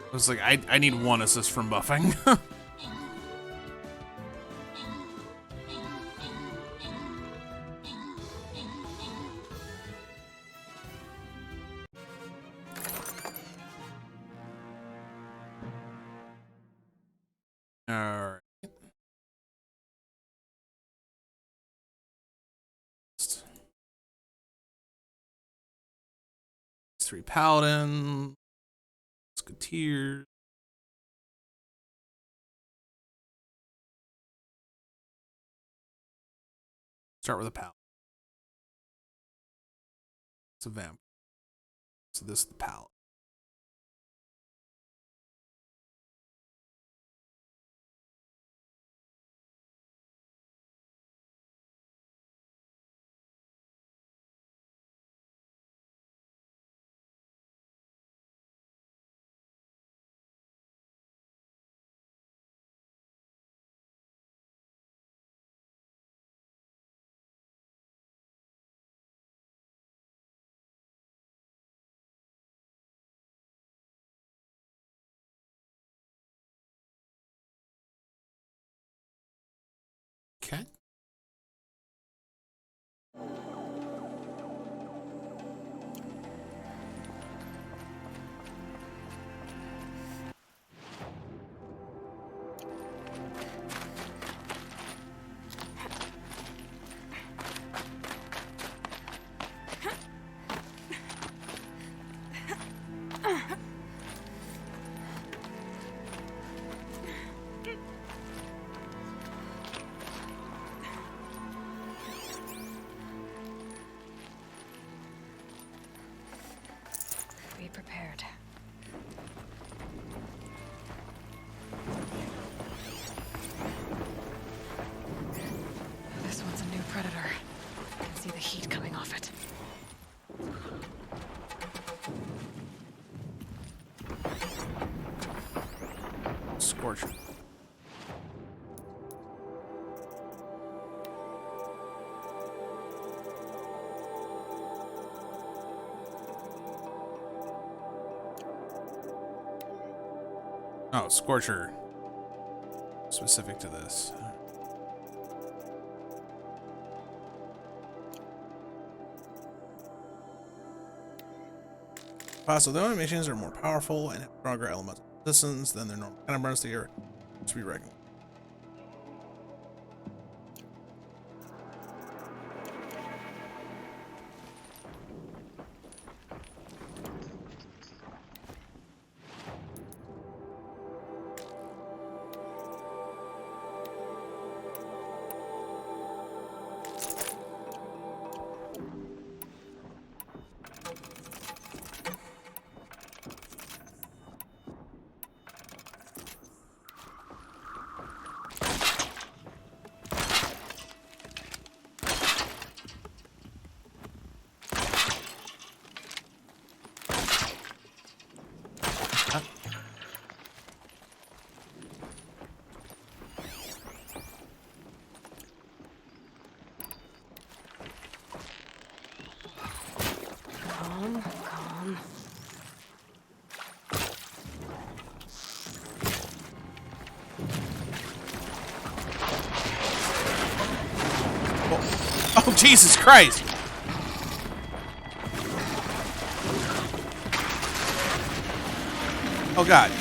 I was like, I need one assist from buffing. Alright. 3 Paladin. Musketeers. Start with a Paladin. It's a vamp. So this is the Paladin. Okay. Be prepared. This one's a new predator. I can see the heat coming off it. Scorcher. Oh, Scorcher. Specific to this. So the enemy machines are more powerful and have stronger elements of Citizens, then their normal counterparts to here to be reckoned. Calm, calm. Oh, Jesus Christ! Oh, God.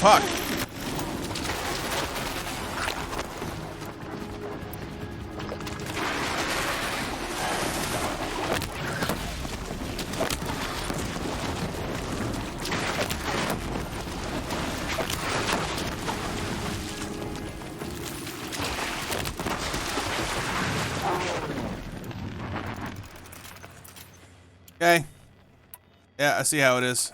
Fuck. Okay. Yeah, I see how it is.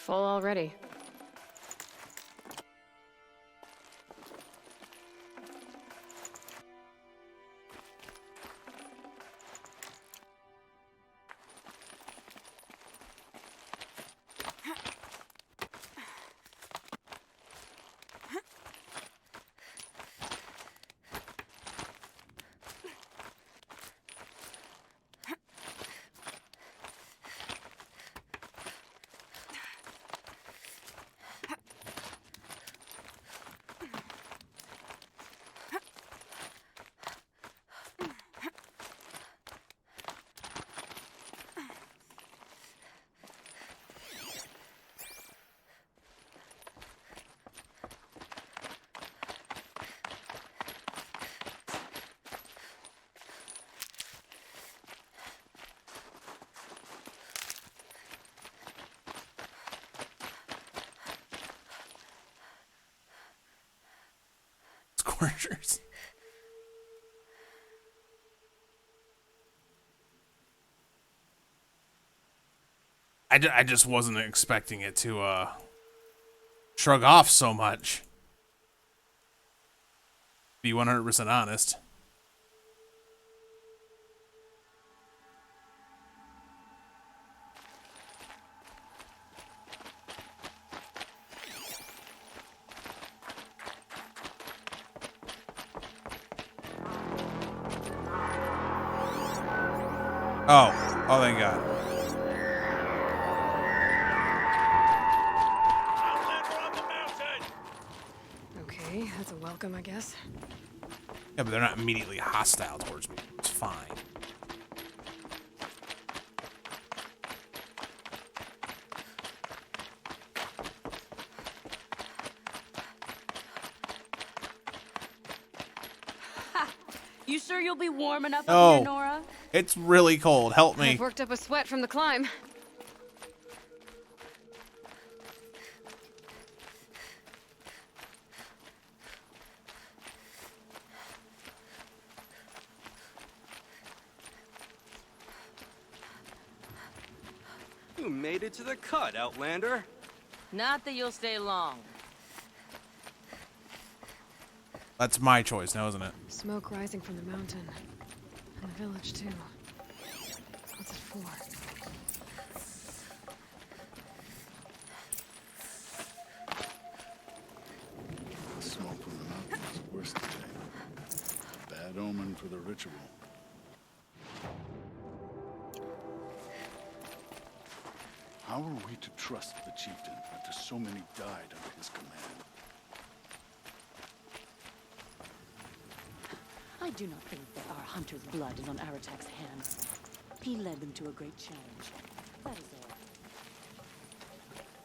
Full already. Scorchers. I just wasn't expecting it to shrug off so much. Be 100% honest. Oh, thank God. Okay, that's a welcome, I guess. Yeah, but they're not immediately hostile towards me. It's fine. You sure you'll be warm enough Oh. up here, Nora? It's really cold. Help me. I've worked up a sweat from the climb. You made it to the cut, Outlander. Not that you'll stay long. That's my choice now, isn't it? Smoke rising from the mountain. And the village, too. What's it for? The smoke from the mountain is worse today. Bad omen for the ritual. How are we to trust the chieftain after so many died under his command? I do not think that our hunter's blood is on Aratak's hands. He led them to a great challenge. That is all.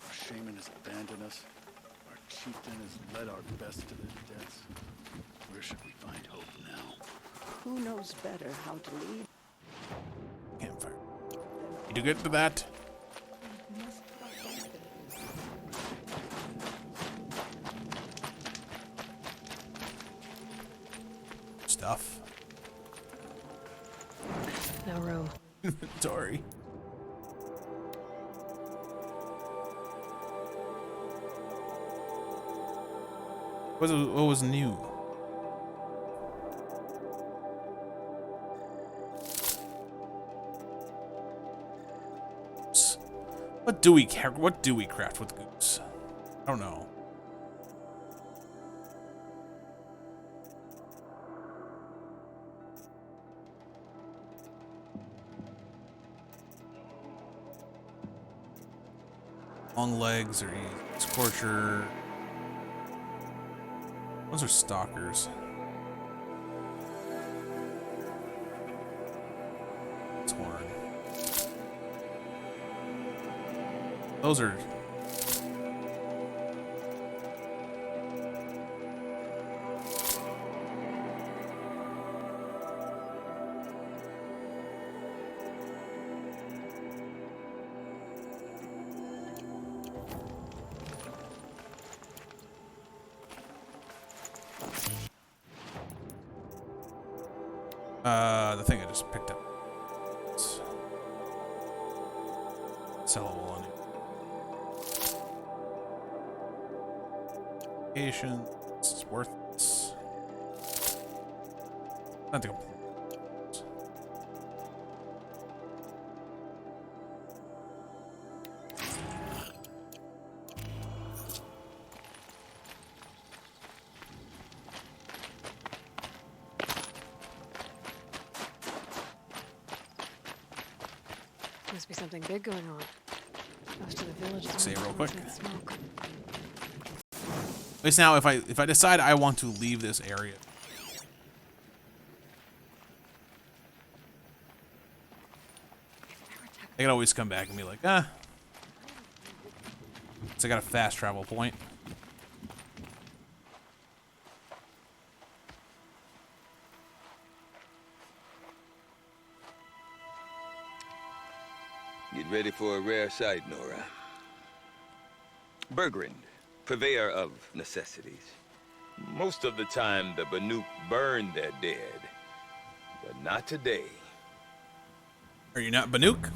Our shaman has abandoned us. Our chieftain has led our best to their deaths. Where should we find hope now? Who knows better how to lead? Campfire. You do get to that? Stuff. No room. Inventory. What was new? What do we care? What do we craft with goose? I don't know. Long legs or scorcher. Those are stalkers. Torn. Those are. The thing I just picked up. It's sellable on it. This is worthless. Not to go. Must be something big going on. Most of the village is Say it real quick. smoke. At least now, if I decide I want to leave this area, I can always come back and be like, ah. So I got a fast travel point. Get ready for a rare sight, Nora. Bergrand, purveyor of necessities. Most of the time, the Banuk burn their dead. But not today. Are you not Banuk?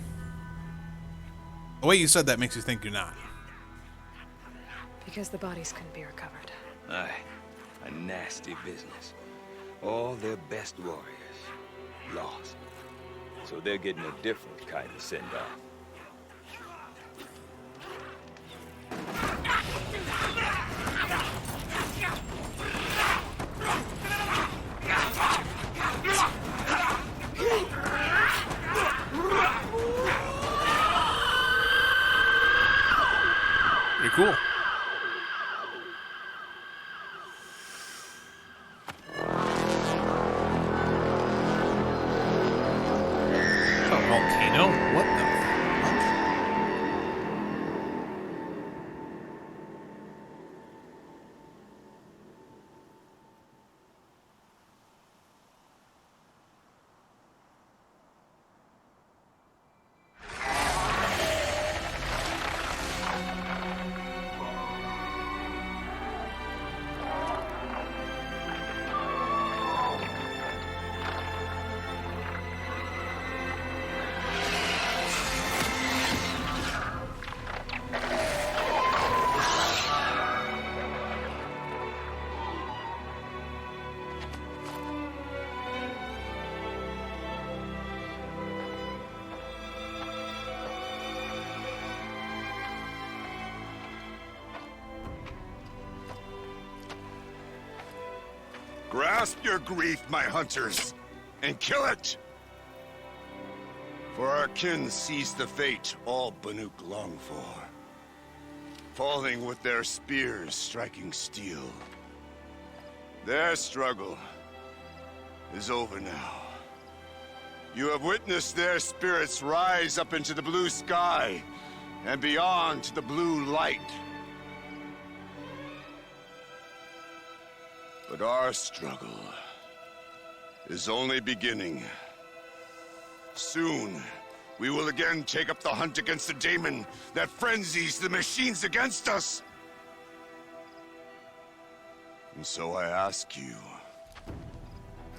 The way you said that makes you think you're not. Because the bodies couldn't be recovered. Aye, a nasty business. All their best warriors lost. So they're getting a different kind of send-off. Pretty cool. Grasp your grief, my hunters, and kill it! For our kin sees the fate all Banuk long for. Falling with their spears striking steel. Their struggle is over now. You have witnessed their spirits rise up into the blue sky and beyond to the blue light. But our struggle is only beginning. Soon, we will again take up the hunt against the daemon that frenzies the machines against us. And so I ask you,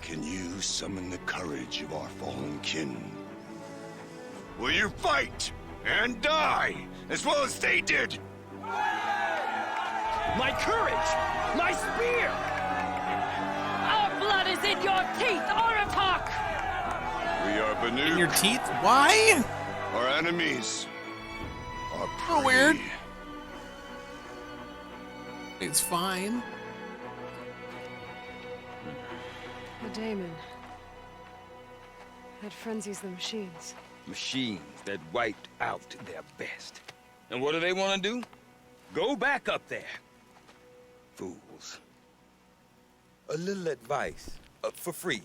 can you summon the courage of our fallen kin? Will you fight and die as well as they did? My courage! My spear! Our blood is in your teeth, Aratak! We are Banuk. In your teeth? Why? Our enemies are prey. Oh, weird. It's fine. The daemon. That frenzies the machines. Machines that wiped out their best. And what do they want to do? Go back up there. Fools. A little advice, for free.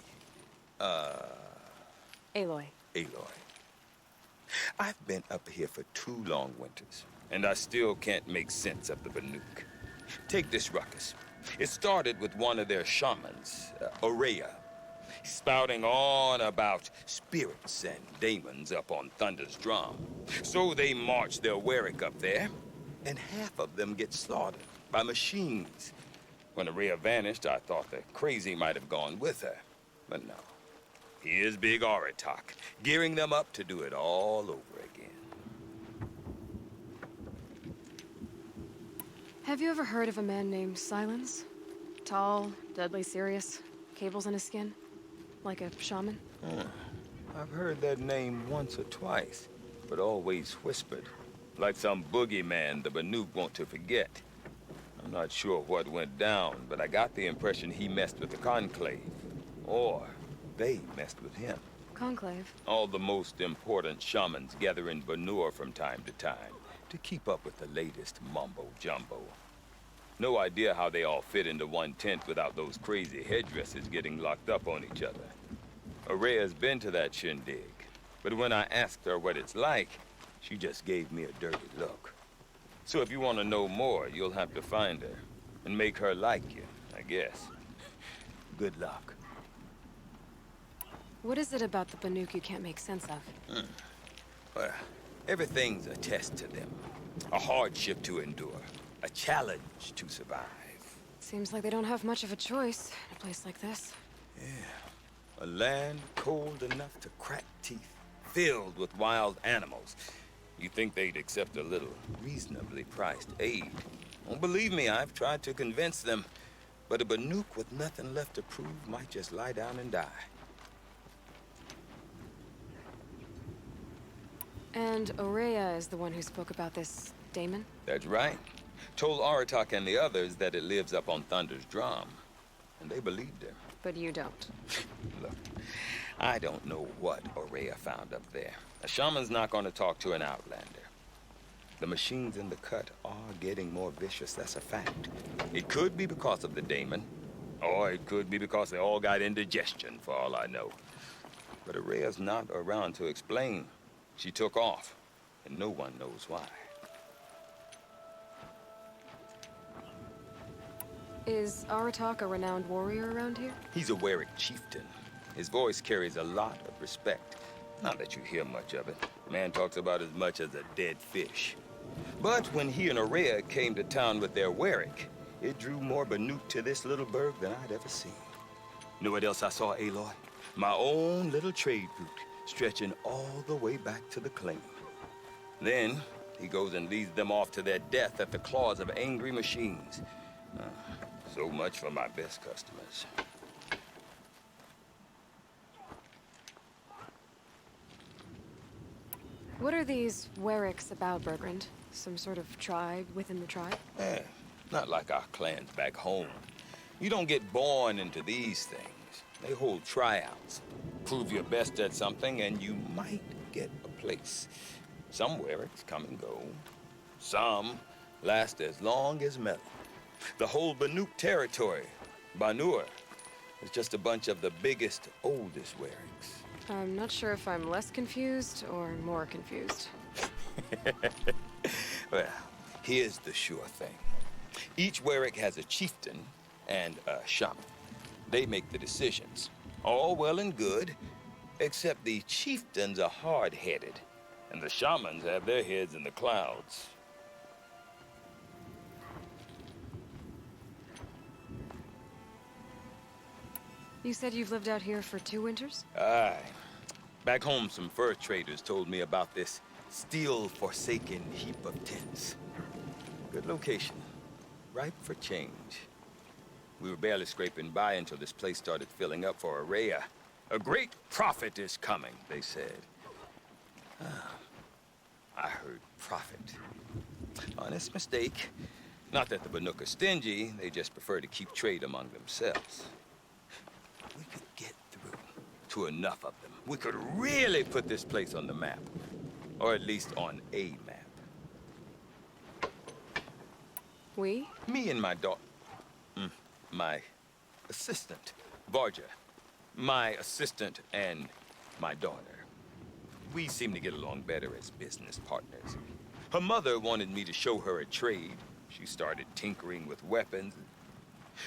Aloy. Aloy. I've been up here for 2 long winters, and I still can't make sense of the Banuk. Take this ruckus. It started with one of their shamans, Ourea, spouting on about spirits and daemons up on Thunder's drum. So they march their Warwick up there, and half of them get slaughtered by machines. When Ourea vanished, I thought the crazy might have gone with her, but no. Here's Big Aratak, gearing them up to do it all over again. Have you ever heard of a man named Silence? Tall, deadly serious, cables in his skin? Like a shaman? I've heard that name once or twice, but always whispered. Like some boogeyman the Banuk want to forget. I'm not sure what went down, but I got the impression he messed with the Conclave. Or they messed with him. Conclave? All the most important shamans gather in Banur from time to time to keep up with the latest mumbo-jumbo. No idea how they all fit into one tent without those crazy headdresses getting locked up on each other. Ourea's been to that shindig, but when I asked her what it's like, she just gave me a dirty look. So if you want to know more, you'll have to find her and make her like you, I guess. Good luck. What is it about the Banuk you can't make sense of? Well, everything's a test to them. A hardship to endure. A challenge to survive. Seems like they don't have much of a choice in a place like this. Yeah. A land cold enough to crack teeth, filled with wild animals. You think they'd accept a little reasonably priced aid. Don't believe me, I've tried to convince them. But a Banuk with nothing left to prove might just lie down and die. And Ourea is the one who spoke about this daemon? That's right. Told Aratak and the others that it lives up on Thunder's drum. And they believed her. But you don't. Look, I don't know what Ourea found up there. A shaman's not going to talk to an outlander. The machines in the cut are getting more vicious, that's a fact. It could be because of the daemon, or it could be because they all got indigestion, for all I know. But Ourea's not around to explain. She took off, and no one knows why. Is Aratak a renowned warrior around here? He's a Warwick chieftain. His voice carries a lot of respect. Not that you hear much of it. Man talks about as much as a dead fish. But when he and Ourea came to town with their Warwick, it drew more Banuk to this little burg than I'd ever seen. Know what else I saw, Aloy? My own little trade route, stretching all the way back to the claim. Then, he goes and leads them off to their death at the claws of angry machines. So much for my best customers. What are these Warwicks about, Bergrand? Some sort of tribe within the tribe? Not like our clans back home. You don't get born into these things. They hold tryouts. Prove your best at something, and you might get a place. Somewhere it's come and go. Some last as long as metal. The whole Banuk territory, Banur, is just a bunch of the biggest, oldest Werings. I'm not sure if I'm less confused or more confused. Well, here's the sure thing. Each Werik has a chieftain and a shaman. They make the decisions. All well and good, except the chieftains are hard-headed, and the shamans have their heads in the clouds. You said you've lived out here for 2 winters? Aye. Back home, some fur traders told me about this steel-forsaken heap of tents. Good location. Ripe for change. We were barely scraping by until this place started filling up for Araya. A great prophet is coming, they said. I heard prophet. Honest mistake. Not that the Banuk are stingy, they just prefer to keep trade among themselves. We could get through to enough of them. We could really put this place on the map. Or at least on a map. We? Me and my daughter. My assistant, Varja. My assistant and my daughter. We seem to get along better as business partners. Her mother wanted me to show her a trade. She started tinkering with weapons.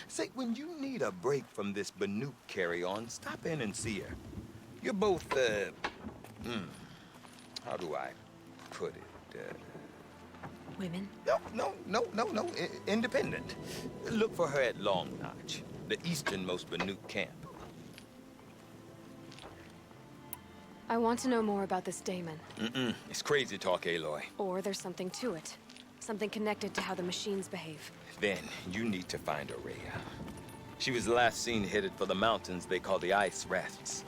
Say, when you need a break from this Banuk carry-on, stop in and see her. You're both, how do I put it? Women? No. Independent. Look for her at Long Notch, the easternmost Banuk camp. I want to know more about this daemon. It's crazy talk, Aloy. Or there's something to it. Something connected to how the machines behave. Then you need to find Araya. She was last seen headed for the mountains they call the Ice Rafts.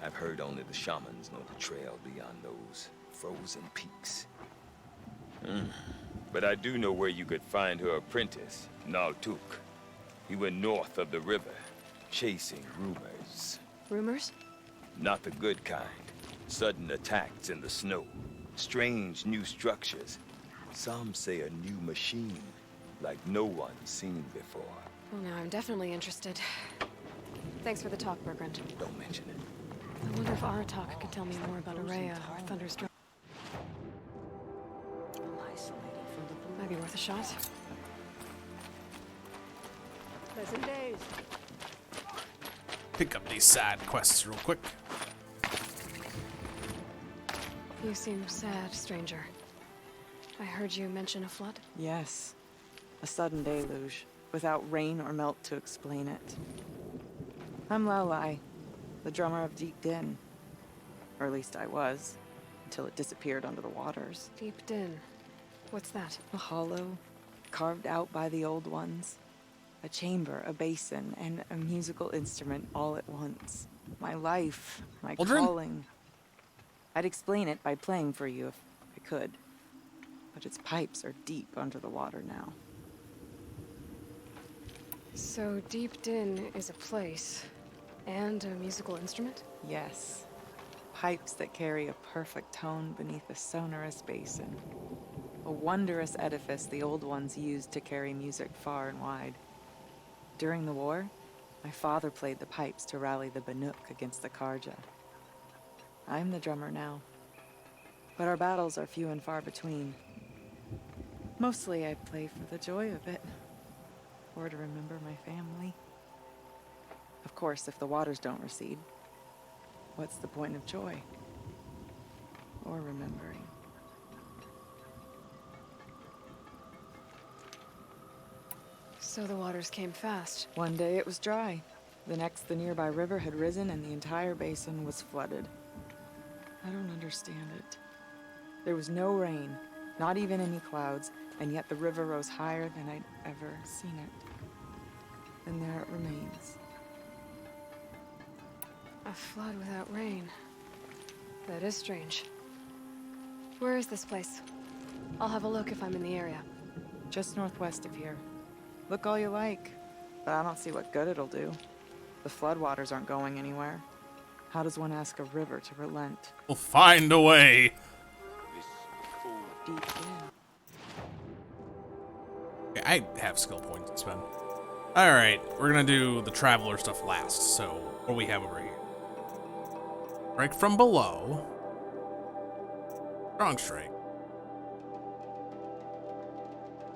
I've heard only the shamans know the trail beyond those frozen peaks. But I do know where you could find her apprentice, Naltuk. He went north of the river, chasing rumors. Rumors? Not the good kind. Sudden attacks in the snow. Strange new structures. Some say a new machine, like no one's seen before. Well, now I'm definitely interested. Thanks for the talk, Bergrand. Don't mention it. I wonder if Aratak could tell me more about Araya or Thunderstruck. Might be worth a shot. Pleasant days. Pick up these side quests real quick. You seem sad, stranger. I heard you mention a flood? Yes. A sudden deluge, without rain or melt to explain it. I'm Laolai, the drummer of Deep Din. Or at least I was, until it disappeared under the waters. Deep Din. What's that? A hollow, carved out by the old ones. A chamber, a basin, and a musical instrument all at once. My life, my calling. I'd explain it by playing for you if I could. But its pipes are deep under the water now. So Deep Din is a place and a musical instrument? Yes. Pipes that carry a perfect tone beneath a sonorous basin. A wondrous edifice the old ones used to carry music far and wide. During the war, my father played the pipes to rally the Banuk against the Karja. I'm the drummer now, but our battles are few and far between. Mostly I play for the joy of it, or to remember my family. Of course, if the waters don't recede, what's the point of joy? Or remembering? So the waters came fast. One day it was dry. The next, the nearby river had risen and the entire basin was flooded. I don't understand it. There was no rain, not even any clouds, and yet the river rose higher than I'd ever seen it. And there it remains. A flood without rain. That is strange. Where is this place? I'll have a look if I'm in the area. Just northwest of here. Look all you like, but I don't see what good it'll do. The floodwaters aren't going anywhere. How does one ask a river to relent? We'll find a way. Deep in. Okay, I have skill points to spend. Alright, we're gonna do the Traveler stuff last. So, what do we have over here? Strike from below. Strong strike.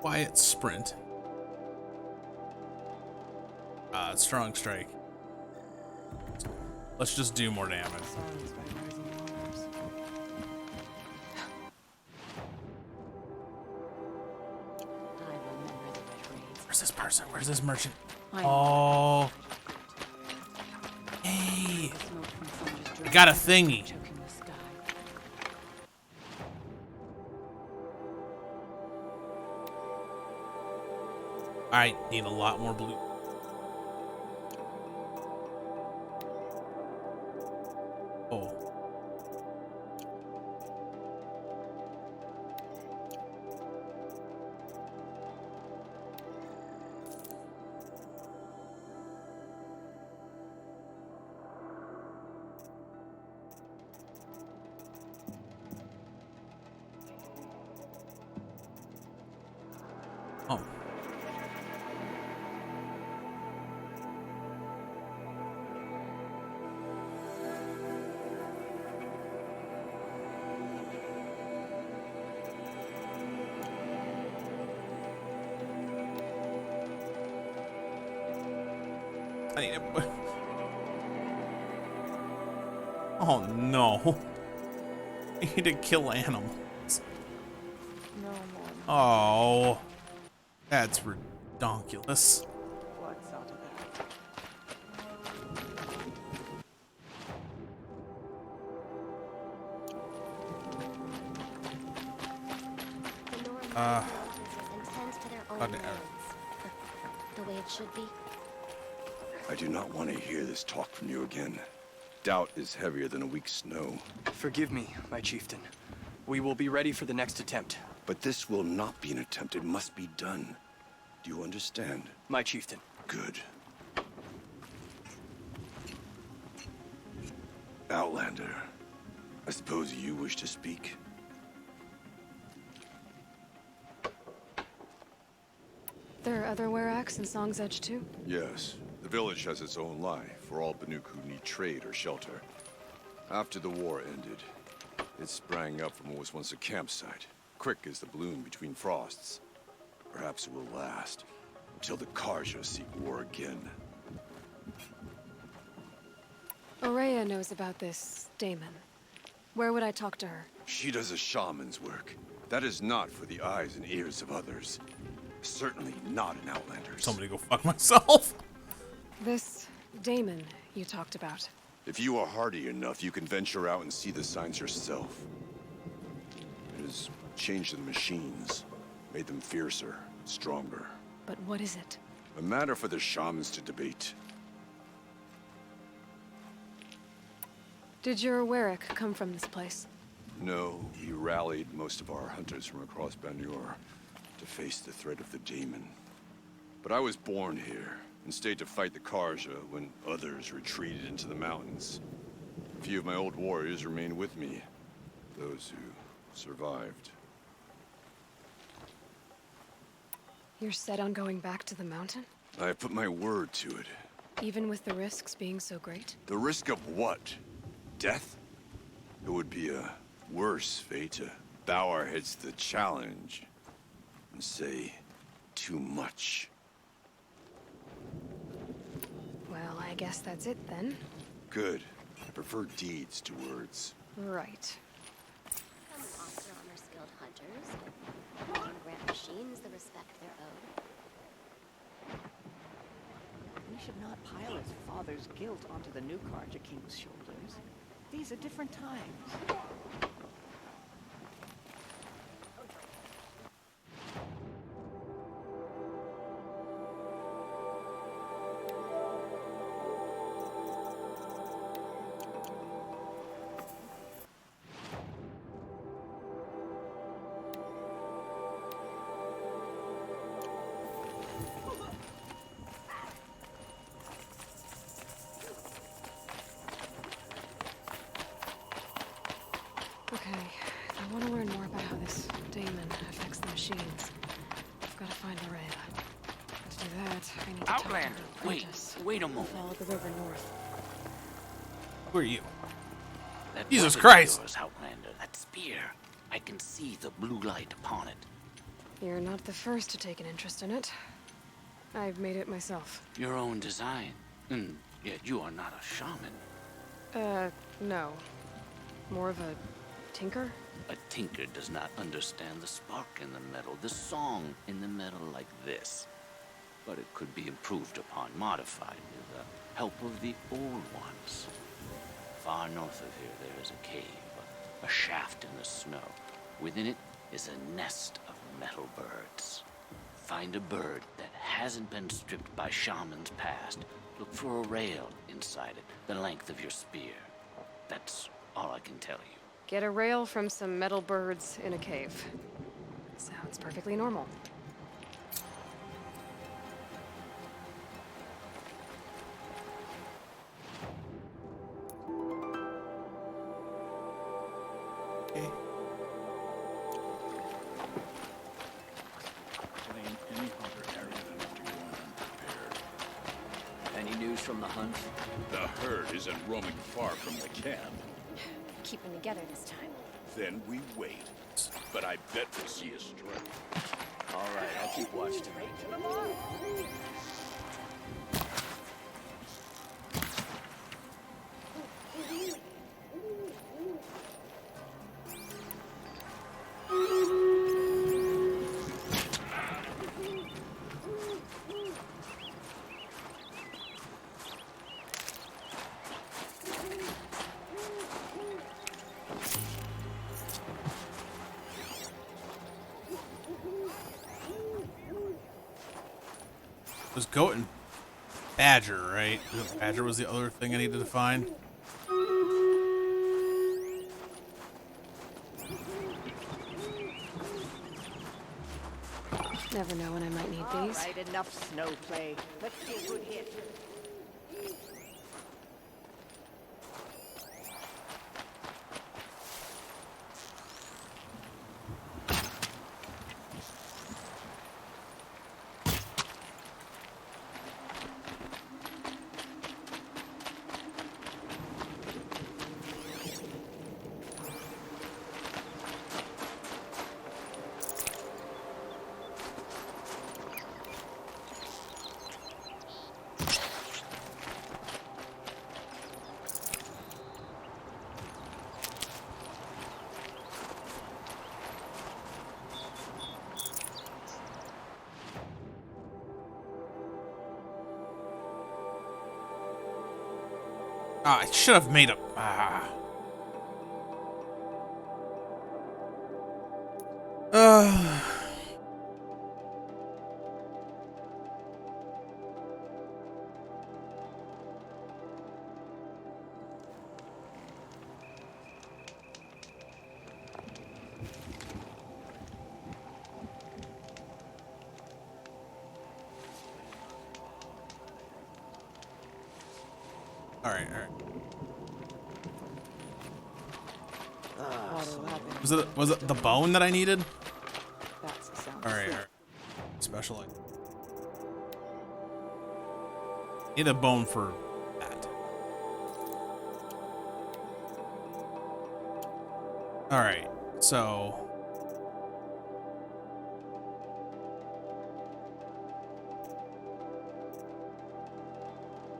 Quiet sprint. Strong strike. Let's just do more damage. Where's this person? Where's this merchant? Oh. Hey. I got a thingy. I need a lot more blue. Oh. Oh. I need it. Oh no. I need to kill animals. No more. Oh. That's redonkulous. Blood's out of that. The way it should be. I do not want to hear this talk from you again. Doubt is heavier than a week's snow. Forgive me, my chieftain. We will be ready for the next attempt. But this will not be an attempt. It must be done. Do you understand? My chieftain. Good. Outlander, I suppose you wish to speak? There are other Weraks in Song's Edge too? Yes. The village has its own life for all Banuk who need trade or shelter. After the war ended, it sprang up from what was once a campsite, quick as the bloom between frosts. Perhaps it will last until the Karja seek war again. Aurea knows about this Damon. Where would I talk to her? She does a shaman's work. That is not for the eyes and ears of others. Certainly not an Outlander's. Somebody go fuck myself. This Damon you talked about. If you are hardy enough, you can venture out and see the signs yourself. It has changed the machines, made them fiercer, stronger. But what is it? A matter for the shamans to debate. Did your Werak come from this place? No, we rallied most of our hunters from across Banur to face the threat of the Daemon. But I was born here and stayed to fight the Karja when others retreated into the mountains. A few of my old warriors remained with me, those who survived. You're set on going back to the mountain? I put my word to it. Even with the risks being so great? The risk of what? Death? It would be a worse fate to bow our heads to the challenge and say too much. Well, I guess that's it then. Good. I prefer deeds to words. Right. Some officer honor skilled hunters and grant machines the respect they're owed. We should not pile his father's guilt onto the new Karja King's shoulders. These are different times. Okay, if I want to learn more about how this daemon affects the machines, I've got to find Loraya. To do that, I need to Outlander, talk to wait, Apprentice. wait a moment. Follow the river north. Who are you? That Jesus weapon of Christ! yours, Outlander, that spear. I can see the blue light upon it. You're not the first to take an interest in it. I've made it myself. Your own design. And yet you are not a shaman. No. More of a tinker? A tinker does not understand the spark in the metal, the song in the metal like this. But it could be improved upon, modified with the help of the old ones. Far north of here, there is a cave, a shaft in the snow. Within it is a nest of metal birds. Find a bird that hasn't been stripped by shamans past. Look for a rail inside it, the length of your spear. That's all I can tell you. Get a rail from some metal birds in a cave. Sounds perfectly normal. Okay. Blame any hunter arrogant after going unprepared. Any news from the hunt? The herd isn't roaming far from the camp. Keeping together this time. Then we wait. But I bet we see a stray. All right, I'll keep watch tonight. It was goat and badger, right? Badger was the other thing I needed to find. Never know when I might need All these. right, enough snow play. Let's see a good hit. Ah, I should have made a. All right. Was it the bone that I needed? That's the sound. All right. Special. Need a bone for that. All right. So.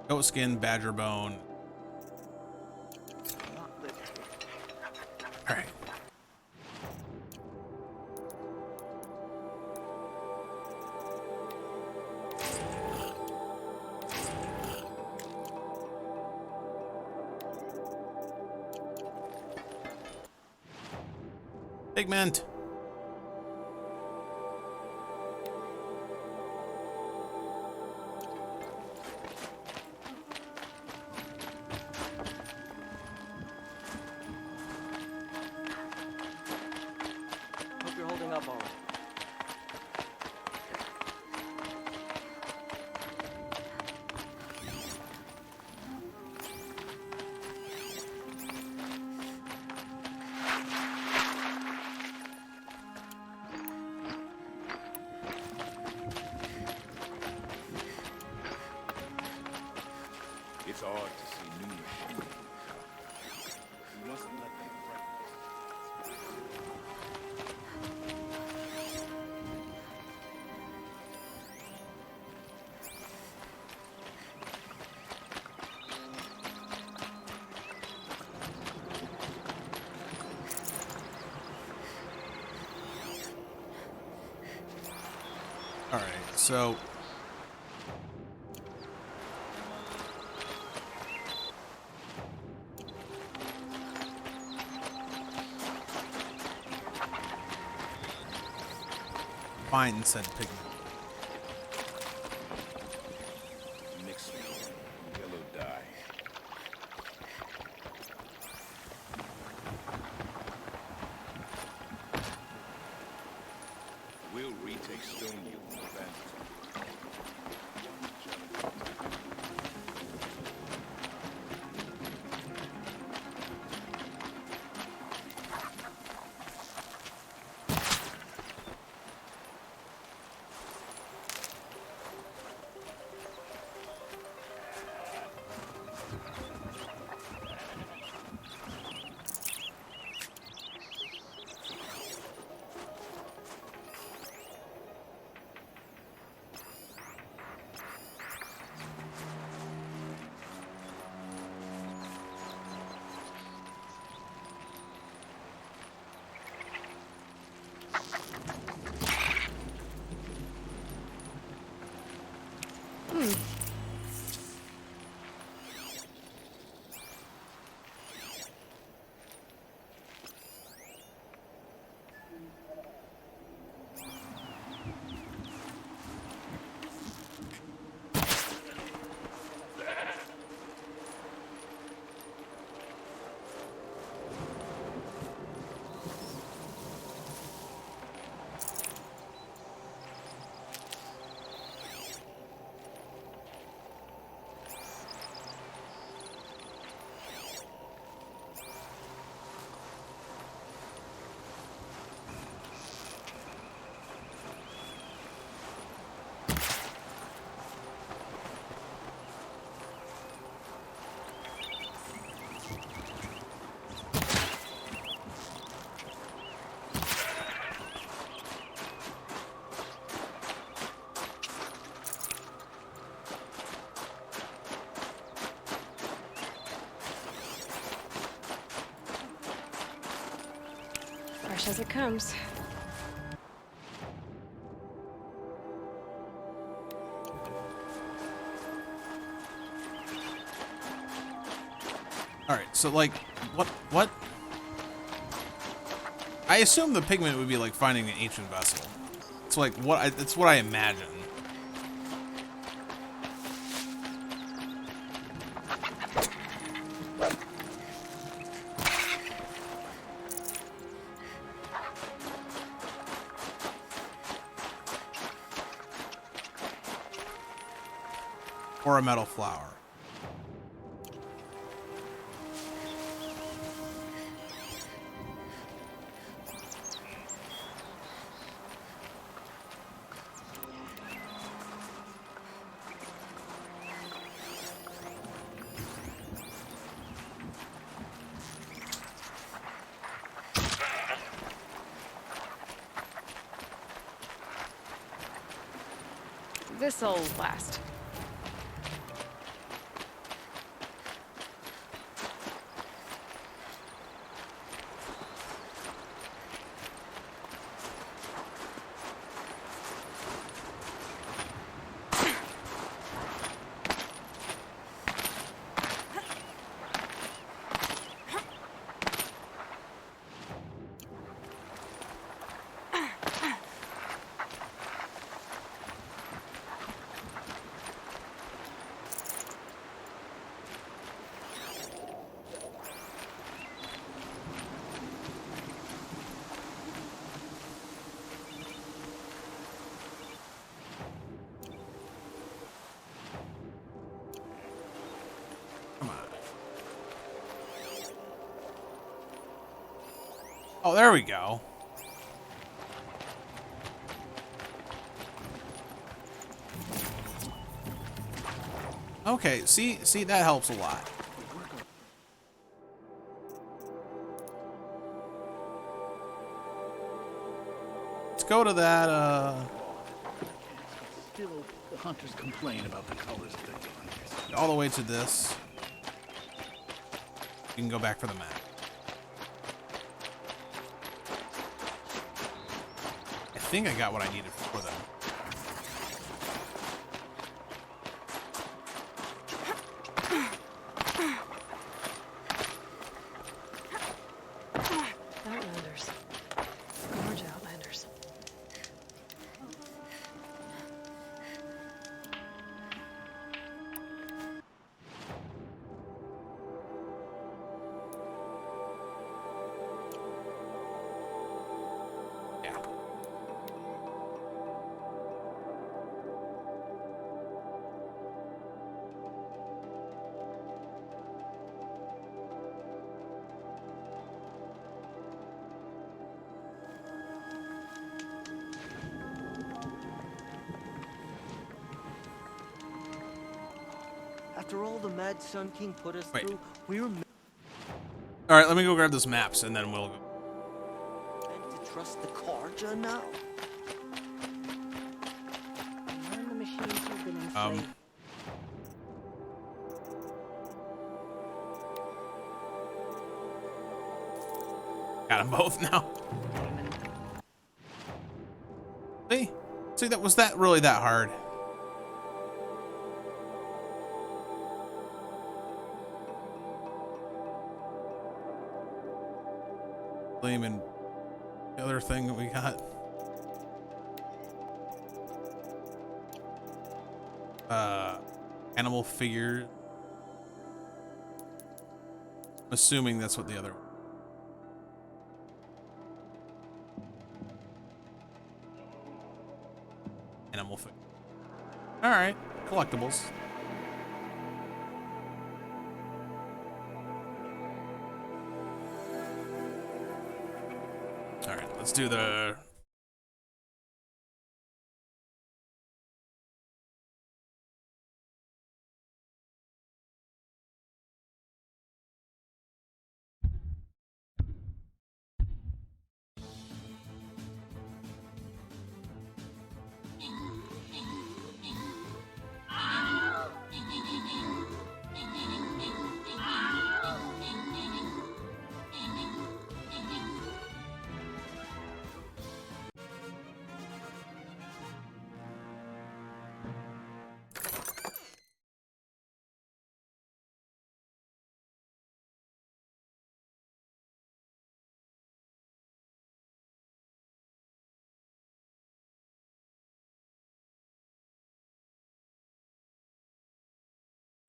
Goat skin, badger bone. All right. Pigment. Hope you're holding up all right. hard to see new machines. We mustn't let them frighten All right, so find said pigment. mixed with yellow dye. We'll retake Stoneview from the bandits. Fresh as it comes. All right, so like, what? I assume the pigment would be like finding an ancient vessel. It's like it's what I imagine. Or a metal flower. This'll last. Oh, there we go. Okay, see, that helps a lot. Let's go to that, Still, the hunters complain about the colors of their hunters. all the way to this. You can go back for the map. I think I got what I needed for them. Outlanders. Gorge Outlanders. Yeah. After all the Mad Sun King put us Wait. through, we were meant All right, let me go grab those maps and then we'll go. to trust the Karja now. Learn the machines have been enslaved. Got them both now. See, that was that really that hard? And the other thing that we got. Animal figure. I'm assuming that's what the other one. Animal figure. Alright, collectibles. Alright, let's do the...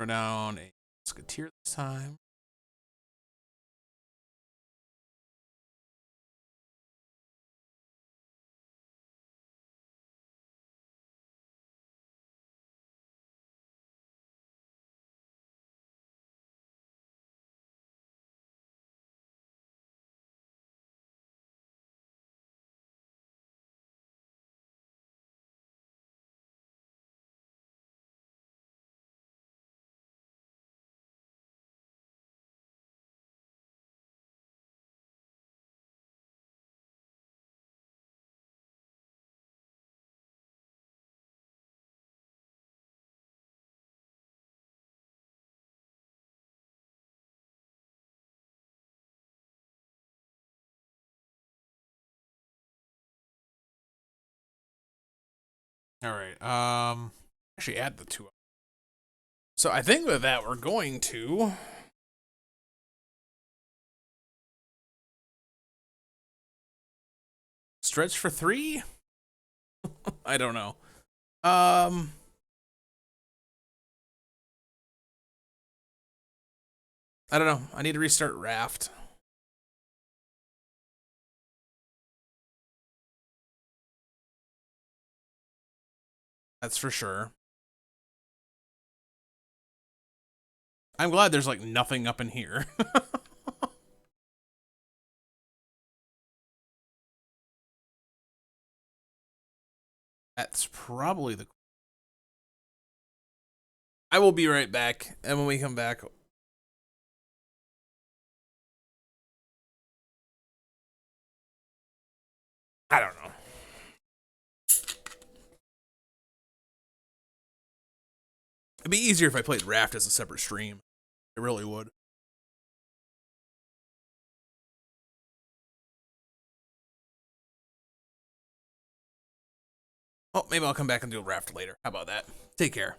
Throw down a musketeer this time. All right. Actually add the two. So I think with that we're going to stretch for 3. I don't know. I don't know. I need to restart Raft. That's for sure. I'm glad there's like nothing up in here. That's probably the I will be right back. And when we come back, I don't know. It'd be easier if I played Raft as a separate stream. It really would. Oh, maybe I'll come back and do a Raft later. How about that? Take care.